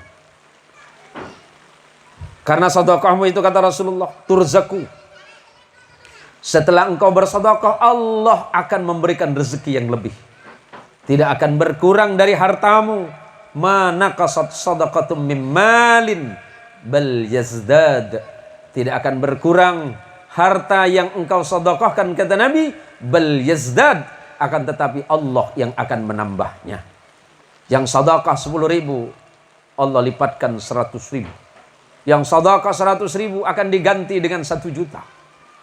Karena sedekahmu itu, kata Rasulullah, turzaku. Setelah engkau bersedekah, Allah akan memberikan rezeki yang lebih. Tidak akan berkurang dari hartamu. Ma naqasat sadaqatum min malin bal yazdad. Tidak akan berkurang harta yang engkau sedekahkan, kata Nabi, bal yazdad, akan tetapi Allah yang akan menambahnya. Yang sedekah 10.000, Allah lipatkan 100.000. Yang sedekah 100.000 akan diganti dengan 1 juta.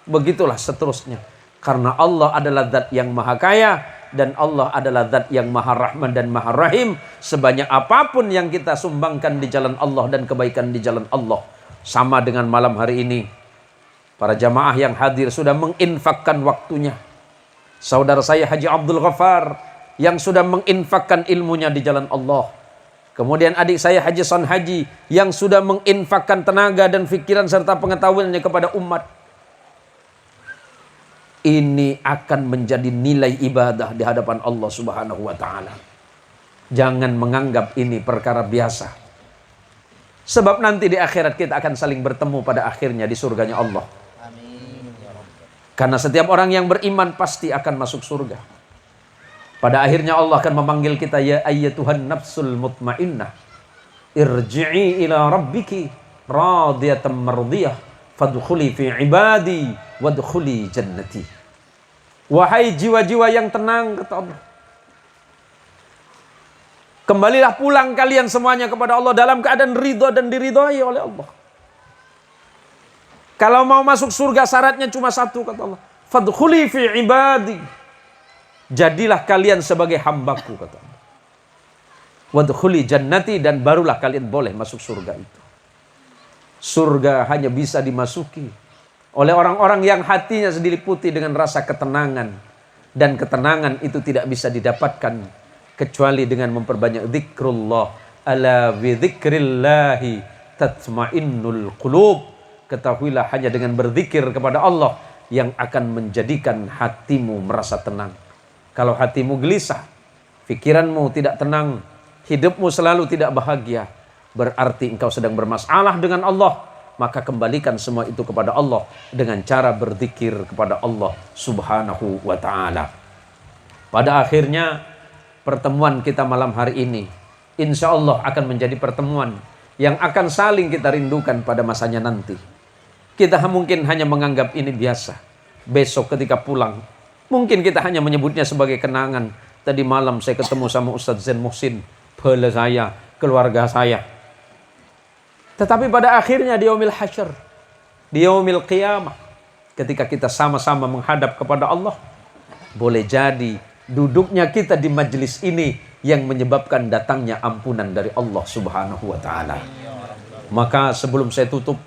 Begitulah seterusnya. Karena Allah adalah zat yang maha kaya, dan Allah adalah zat yang maha rahman dan maha rahim. Sebanyak apapun yang kita sumbangkan di jalan Allah dan kebaikan di jalan Allah, sama dengan malam hari ini, para jamaah yang hadir sudah menginfakkan waktunya. Saudara saya Haji Abdul Ghaffar yang sudah menginfakkan ilmunya di jalan Allah. Kemudian adik saya Haji Son Haji yang sudah menginfakkan tenaga dan pikiran serta pengetahuannya kepada umat. Ini akan menjadi nilai ibadah di hadapan Allah Subhanahu wa taala. Jangan menganggap ini perkara biasa. Sebab nanti di akhirat kita akan saling bertemu pada akhirnya di surganya Allah. Amin ya Rabb. Karena setiap orang yang beriman pasti akan masuk surga. Pada akhirnya Allah akan memanggil kita, ya ayyatuhan nafsul mutmainnah, irji'i ila rabbiki radiyatan mardiyah fadkhuli fi ibadi wadkhuli jannati. Wahai jiwa-jiwa yang tenang, kata Allah, kembalilah pulang kalian semuanya kepada Allah dalam keadaan ridha dan diridhai oleh Allah. Kalau mau masuk surga syaratnya cuma satu, kata Allah, fadkhuli fi ibadi, jadilah kalian sebagai hambaku, kata Allah. Wadkhuli jannati, dan barulah kalian boleh masuk surga itu. Surga hanya bisa dimasuki oleh orang-orang yang hatinya diliputi dengan rasa ketenangan. Dan ketenangan itu tidak bisa didapatkan kecuali dengan memperbanyak zikrullah. Ala bi dzikrillahi tatmainnul qulub. Ketahuilah hanya dengan berzikir kepada Allah yang akan menjadikan hatimu merasa tenang. Kalau hatimu gelisah, pikiranmu tidak tenang, hidupmu selalu tidak bahagia, berarti engkau sedang bermasalah dengan Allah. Maka kembalikan semua itu kepada Allah dengan cara berzikir kepada Allah Subhanahu wa ta'ala. Pada akhirnya pertemuan kita malam hari ini, insya Allah akan menjadi pertemuan yang akan saling kita rindukan pada masanya nanti. Kita mungkin hanya menganggap ini biasa. Besok ketika pulang, mungkin kita hanya menyebutnya sebagai kenangan. Tadi malam saya ketemu sama Ustadz Zain Muhsin, bela saya, keluarga saya. Tetapi pada akhirnya di yaumil hasyr, di yaumil qiyamah, ketika kita sama-sama menghadap kepada Allah, boleh jadi duduknya kita di majelis ini yang menyebabkan datangnya ampunan dari Allah Subhanahu wa taala. Maka sebelum saya tutup,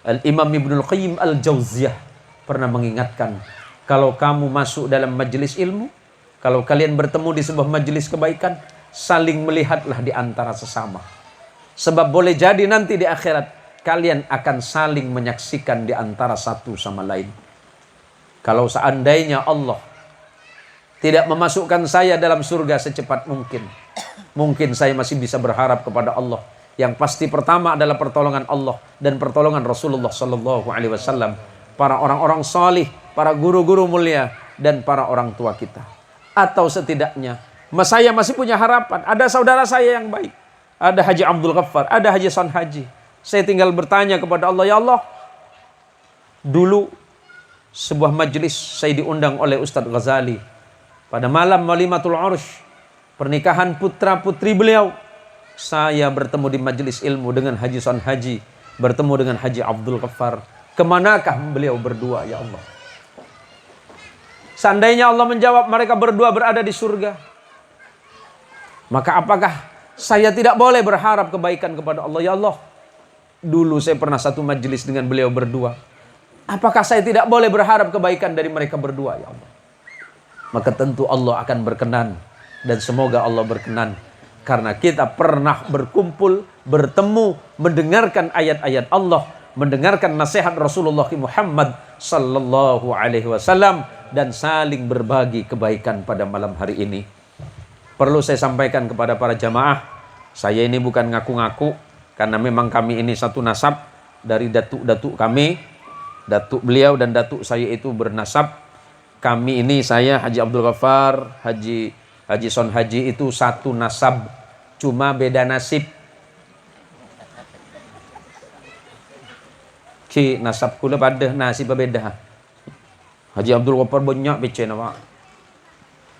Al-Imam Ibnul Qayyim Al-Jauziyah pernah mengingatkan, kalau kamu masuk dalam majelis ilmu, kalau kalian bertemu di sebuah majelis kebaikan, saling melihatlah di antara sesama. Sebab boleh jadi nanti di akhirat kalian akan saling menyaksikan di antara satu sama lain. Kalau seandainya Allah tidak memasukkan saya dalam surga secepat mungkin, mungkin saya masih bisa berharap kepada Allah. Yang pasti pertama adalah pertolongan Allah dan pertolongan Rasulullah sallallahu alaihi wasallam, para orang-orang salih, para guru-guru mulia dan para orang tua kita. Atau setidaknya saya masih punya harapan, ada saudara saya yang baik, ada Haji Abdul Ghaffar, ada Haji Son Haji. Saya tinggal bertanya kepada Allah, ya Allah, dulu sebuah majelis saya diundang oleh Ustadz Ghazali pada malam Walimatul Ursh, pernikahan putra putri beliau. Saya bertemu di majelis ilmu dengan Haji Son Haji, bertemu dengan Haji Abdul Ghaffar. Kemanakah beliau berdua, ya Allah? Seandainya Allah menjawab mereka berdua berada di surga, maka apakah saya tidak boleh berharap kebaikan kepada Allah? Ya Allah, dulu saya pernah satu majelis dengan beliau berdua. Apakah saya tidak boleh berharap kebaikan dari mereka berdua, ya Allah? Maka tentu Allah akan berkenan, dan semoga Allah berkenan. Karena kita pernah berkumpul, bertemu, mendengarkan ayat-ayat Allah, mendengarkan nasihat Rasulullah Muhammad sallallahu alaihi wasallam, dan saling berbagi kebaikan pada malam hari ini. Perlu saya sampaikan kepada para jamaah, saya ini bukan ngaku-ngaku, karena memang kami ini satu nasab dari datuk-datuk kami. Datuk beliau dan datuk saya itu bernasab. Kami ini, saya Haji Abdul Ghaffar, Haji Son Haji itu satu nasab, cuma beda nasib. Ki nasab kula pada nasib berbeda. Haji Abdul Ghaffar banyak becen awak.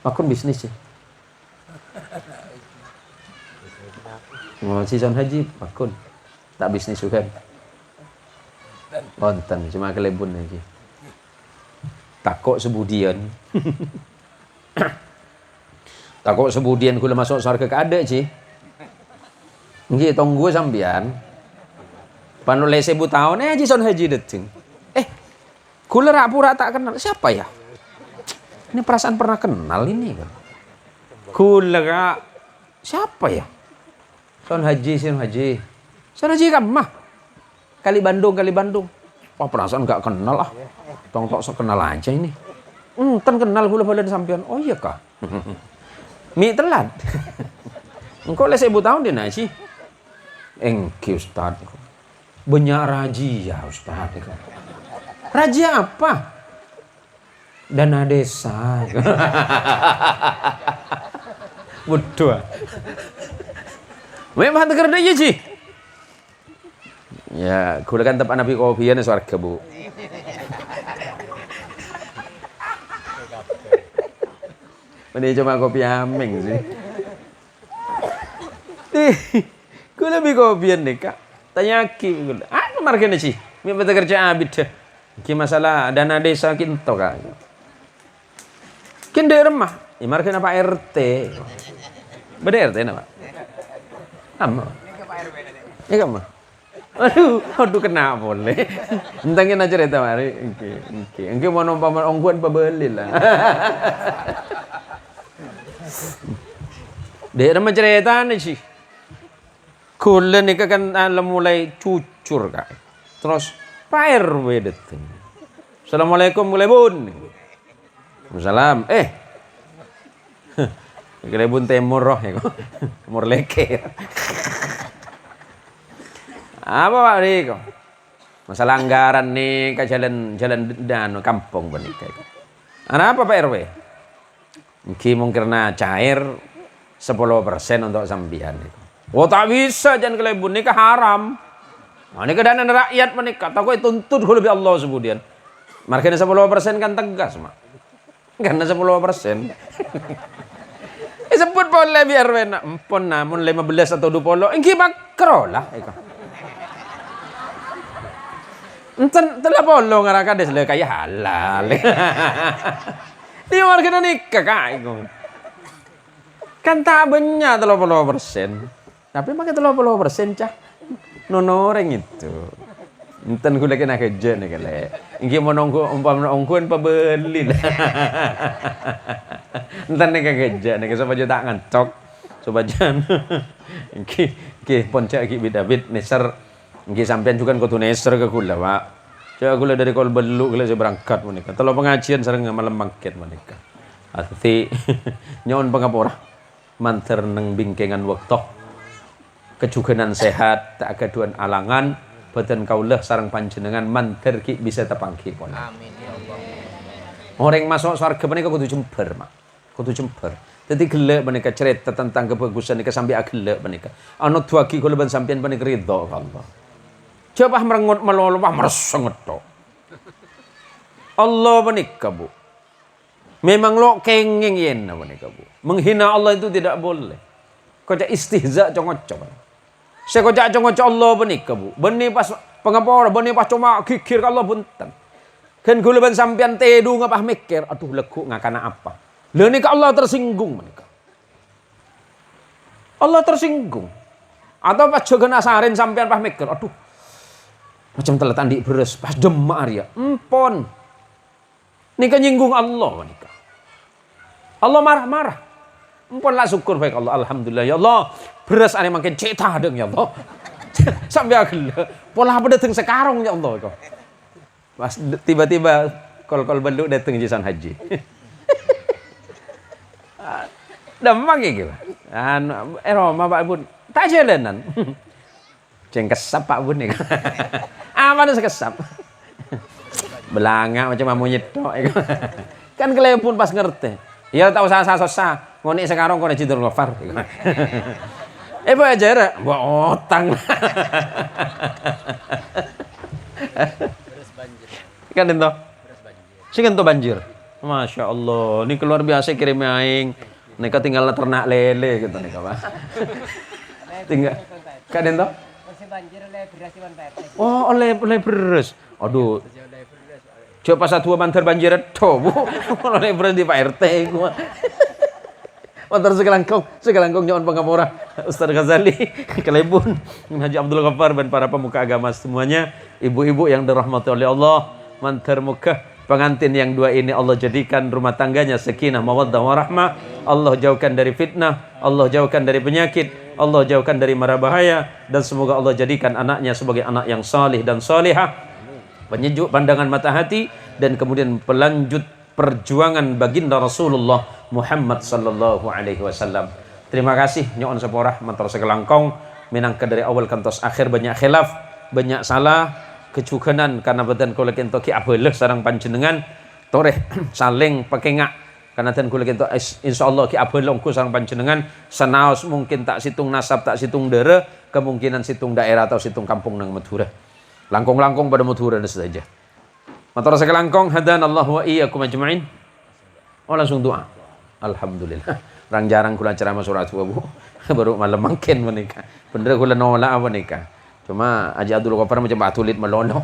Akun bisnis je. Si Son Haji akun tak bisnis juga. Konten cuma kelebun lagi. Takut sebudian. Takut sebudian kula masuk surga ke ada sih. Nggih tunggu sampean. Panulai 1000 tahun Haji Son Haji datang. Kula pura tak kenal. Siapa ya? Ini perasaan pernah kenal ini kan. Kula siapa ya? Son Haji. Son Haji kan mah. Kali Bandung. Wah, perasaan enggak kenal ah. Tong-tok sok kenal aja ini. Kan kenal kula badan sampean. Oh iya kah? Mi telat. Engkau le 1000 tahun dia nasi. Engki Ustaz. Banyak raji ya Ustaz. Raji apa? Dana desa. Betul. Memang tegar dia sih. Ya, kula kan tempat Nabi kopian surga, Bu. Ini cuma kopi ameng sih. Kula bi kopian nih, Kak. Tanya ki kula. Apa markene sih? Mi betul kerja abid deh. Ki masalah dana desa kinto, Kak. Kin di rumah, ya markene Pak RT. Beda RT nama. Ama. Ya kamu. Aduh kena boleh. Entangin aja cerita mari. Engke mau nompa ongguan pabeli lah. Dia nama cerita nih sih. Kula nih kan mulai cucur Kak. Terus Pak RW datang. Assalamualaikum mulai bun. Salam. Kira bun temur roh ya kok. Temur leke. Apa Pak Riko? Masalah anggaran nih ke jalan dan kampung benih kayak. Ana apa Pak RW? Mungkin karena cair 10% untuk sambian. Oh tak bisa jangan kelebun nikah haram. Nah, ini dana rakyat menikah. Takut tuntut lebih Allah sebudian. Markanya 10% kan tegas mak. Karena 10%. Sebut boleh biar enak. Empon namun 15 atau 20. Engki makro lah. Enten telah polo ngaraka des le kaya halal. Dia warga nikah kak. Kan tak banyak 30%. Tapi pakai 30% cah. Nonoreng itu. Enten gue lagi nak kerja nih kali. Ingki mau nongku ongkuan pembeli lah. Enten nih kerja nih supaya tak ngancok. Supaya ingki poncak ingki bidabit neser. Ingki sampean juga kudu neser ke kula pak. Coba kula dari kol beluk kula saya berangkat menikah. Kalau pengajian sering malam bangkit menikah. Hati nyon pengapora. Manter neng bingkengan waktu. Kejugenan sehat tak keduan alangan. Badan kaulah sarang panjenengan manter ki bisa tepangki pun. Amin ya Allah. Orang masuk surga menika kudu jember, Mak. Kudu jember. Dadi gelek menika cerita tentang kebagusan nika sampai gelek menika. Ana duagi kula ben sampeyan menika ridho Allah. Coba merengut melolowah meresenget tok. Allah menika, Bu. Memang lo kenging yen menika, Bu. Menghina Allah itu tidak boleh. Kocak istihza congocok. Saya kocak congocok Allah menika, Bu. Beni pas pengapora, beni pas cuma kikir kalau bunten. Kan kula ben sampean tedu ngapah mikir, aduh leguk ngakana apa. Lha nika Allah tersinggung menika. Allah tersinggung. Atau pas jaga nasarin sampean pas mikir, aduh. Macam telat andik beres pas demak ya. Empon. Nika nyinggung Allah menika. Allah marah-marah. Empon lah syukur baik Allah, alhamdulillah ya Allah. Beres ane makin cetak deng ya Allah. Sampai agel. Pola apa datang sekarang ya Allah kok. Pas tiba-tiba kol-kol beluk datang jisan haji. Demang gitu. Roma Pak Bun. Tak jalanan. Ceng kesap Pak Bun nih. Aman sekesap. Belanga macam monyet tok. Kan kelepon pas ngerti. Ya tak usah sasa. Ngonik sekarang kau nak Jidul Ghafar. Apa aja buat otang. Kan ento. Sing ento banjir. Masya Allah, ini keluar biasa kirim aing. Nika tinggal ternak lele gitu nika, Pak. Tinggal. Kan ento? Banjir oleh beras Iwan Pak RT. Oh, oleh beras. Aduh. Coba pas satu banter banjir to, Bu. Oleh beras di Pak RT gua. Motor sekelangkong nyawan pengapora Ustaz Ghazali Kelebun Haji Abdul Ghaffar dan para pemuka agama semuanya, ibu-ibu yang dirahmati oleh Allah, mantar muka pengantin yang dua ini Allah jadikan rumah tangganya sakinah mawaddah warahmah. Allah jauhkan dari fitnah, Allah jauhkan dari penyakit, Allah jauhkan dari mara bahaya, dan semoga Allah jadikan anaknya sebagai anak yang salih dan salihah, penyejuk pandangan mata hati, dan kemudian pelanjut perjuangan baginda Rasulullah Muhammad sallallahu alaihi wasallam. Terima kasih nyon seporah mantor sekelangkong minangka dari awal kantos akhir banyak khilaf, banyak salah, kejugenan karena badan kula kento ki abeleh sareng panjenengan toreh saling pekengak karena dan kula kento insyaallah ki abeleh ku sareng panjenengan senaos mungkin tak situng nasab tak situng dere, kemungkinan situng daerah atau situng kampung nang Madura. Langkong-langkong pada Madura saja. Matur sekelangkong hadanallahu wa iyyakum ajmain. Oh langsung doa. Alhamdulillah. Orang jarang kula ceramah surat Bu. Baru malam makin menikah. Bener kula nolak apa nikah. Cuma Haji Abdul Ghaffar macam batulit melono.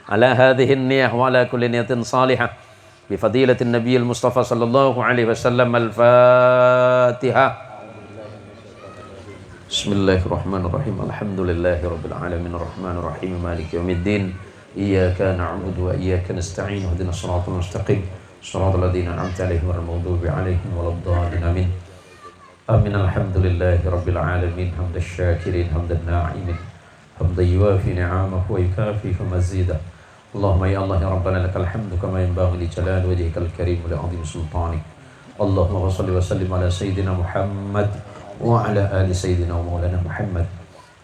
Ala hadhihi niyyah wa ala kulli niyatin salihah. Bi fadilatin Nabi Mustafa sallallahu alaihi wasallam al-Fatihah. Bismillahirrahmanirrahim. Alhamdulillahirabbil alamin arrahmanir rahim maliki yaumiddin. Iyyaka na'budu wa iyyaka nasta'in ihdinas siratal mustaqim siratal ladzina an'amta 'alaihim ghairil maghdubi 'alaihim waladdallin amin. Amin alhamdulillahi rabbil alamin hamdasy syakirin hamdan na'imin hamdan yuwafi ni'amahu wa yukafi mazidah. Allahumma ya Allah ya Rabbana lakal hamdu kama yanbaghi li jalali wajhikal karim wa li 'azimi sultanik. Allahumma shalli wa sallim ala sayyidina Muhammad wa ala ali sayyidina wa maulana Muhammad.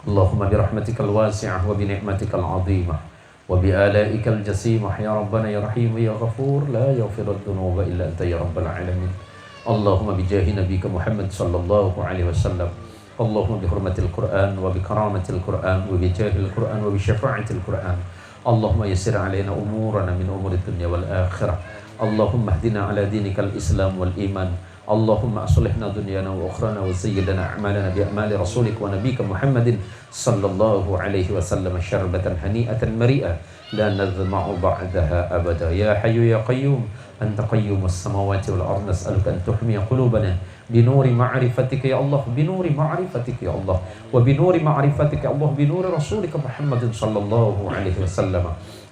Allahumma bi rahmatikal wasi'ah wa bi ni'matikal 'azimah وبآلائك الجسيمة يا ربنا يا رحيم يا غفور لا يغفر الذنوب إلا أنت يا رب العالمين. اللهم بجاه نبيك محمد صلى الله عليه وسلم، اللهم بحرمة القرآن وبكرامة القرآن وبجاه القرآن وبشفاعة القرآن، اللهم يسر علينا أمورنا من أمور الدنيا والآخرة، اللهم اهدنا على دينك الإسلام والإيمان، اللهم أصلحنا دنيانا وأخرانا وزين لنا أعمالنا بأعمال رسولك ونبيك محمد صلى الله عليه وسلم شربة هنيئة مريئة لا نظمع بعدها أبدا يا حي يا قيوم أنت قيوم السماوات والأرض نسألك أن تحمي قلوبنا بنور معرفتك يا الله بنور معرفتك يا الله وبنور معرفتك يا الله بنور رسولك محمد صلى الله عليه وسلم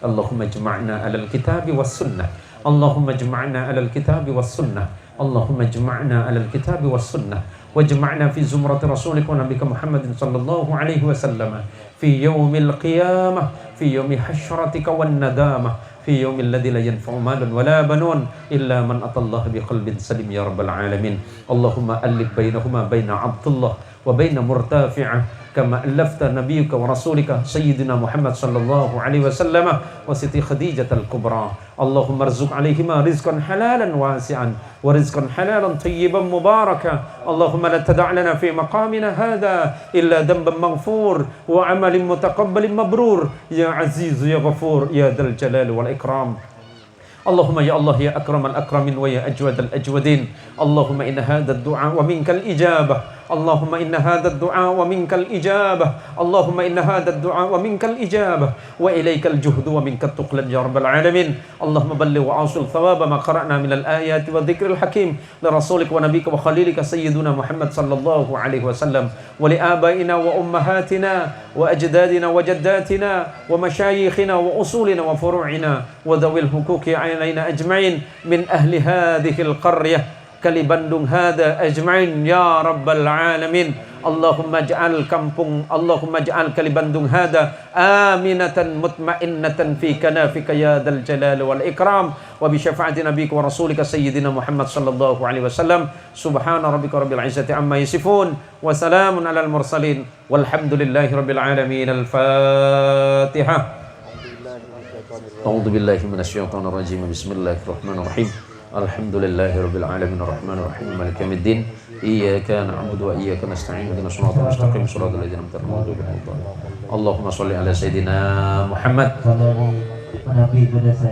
اللهم اجمعنا على الكتاب والسنة اللهم اجمعنا على الكتاب والسنة اللهم اجمعنا على الكتاب والسنة واجمعنا في زمرة رسولك ونبيك محمد صلى الله عليه وسلم في يوم القيامة في يوم حشرتك والندامة في يوم الذي لا ينفع مال ولا بنون إلا من أتى الله بقلب سليم يا رب العالمين اللهم ألف بينهما بين عبد الله وبين مرتافعة كما ألفت نبيك ورسولك سيدنا محمد صلى الله عليه وسلم وسيدي خديجة الكبرى اللهم ارزق عليهما رزقا حلالا واسعا ورزقا حلالا طيبا مباركا اللهم لا تدع لنا في مقامنا هذا إلا ذنبا مغفور وعمل متقبل مبرور يا عزيز يا غفور يا ذا الجلال والإكرام اللهم يا الله يا أكرم الأكرمين ويا أجود الأجودين اللهم إن هذا الدعاء ومنك الإجابة اللهم إن هذا الدعاء ومنك الإجابة اللهم إن هذا الدعاء ومنك الإجابة وإليك الجهد ومنك التقلب يا رب العالمين اللهم بلغ وأوصل ثواب ما قرأنا من الآيات والذكر الحكيم لرسولك ونبيك وخليلك سيدنا محمد صلى الله عليه وسلم ولآبائنا وأمهاتنا وأجدادنا وجداتنا ومشايخنا وأصولنا وفروعنا وذوي الحقوق علينا أجمعين من أهل هذه القرية Kali Bandung hada ajma'in ya rabbal alamin Allahumma ja'al Kali Bandung hada aminatan mutmainnatan fi kanafika ya dzal jalali wal ikram wa bi syafaati nabiyika wa rasulika sayyidina Muhammad sallallahu alaihi wasallam subhana rabbika rabbil izzati amma yasifun wa salamun alal mursalin walhamdulillahi rabbil alamin al-fatihah. A'udzu billahi minasyaitonir rajim. Bismillahirrahmanirrahim. Alhamdulillahirabbil alamin arrahmanirrahim maliki yaumiddin iyyaka na'budu wa iyyaka nasta'in ihdinas siratal mustaqim siratal ladzina an'amta 'alaihim Allahumma shalli ala sayidina Muhammad.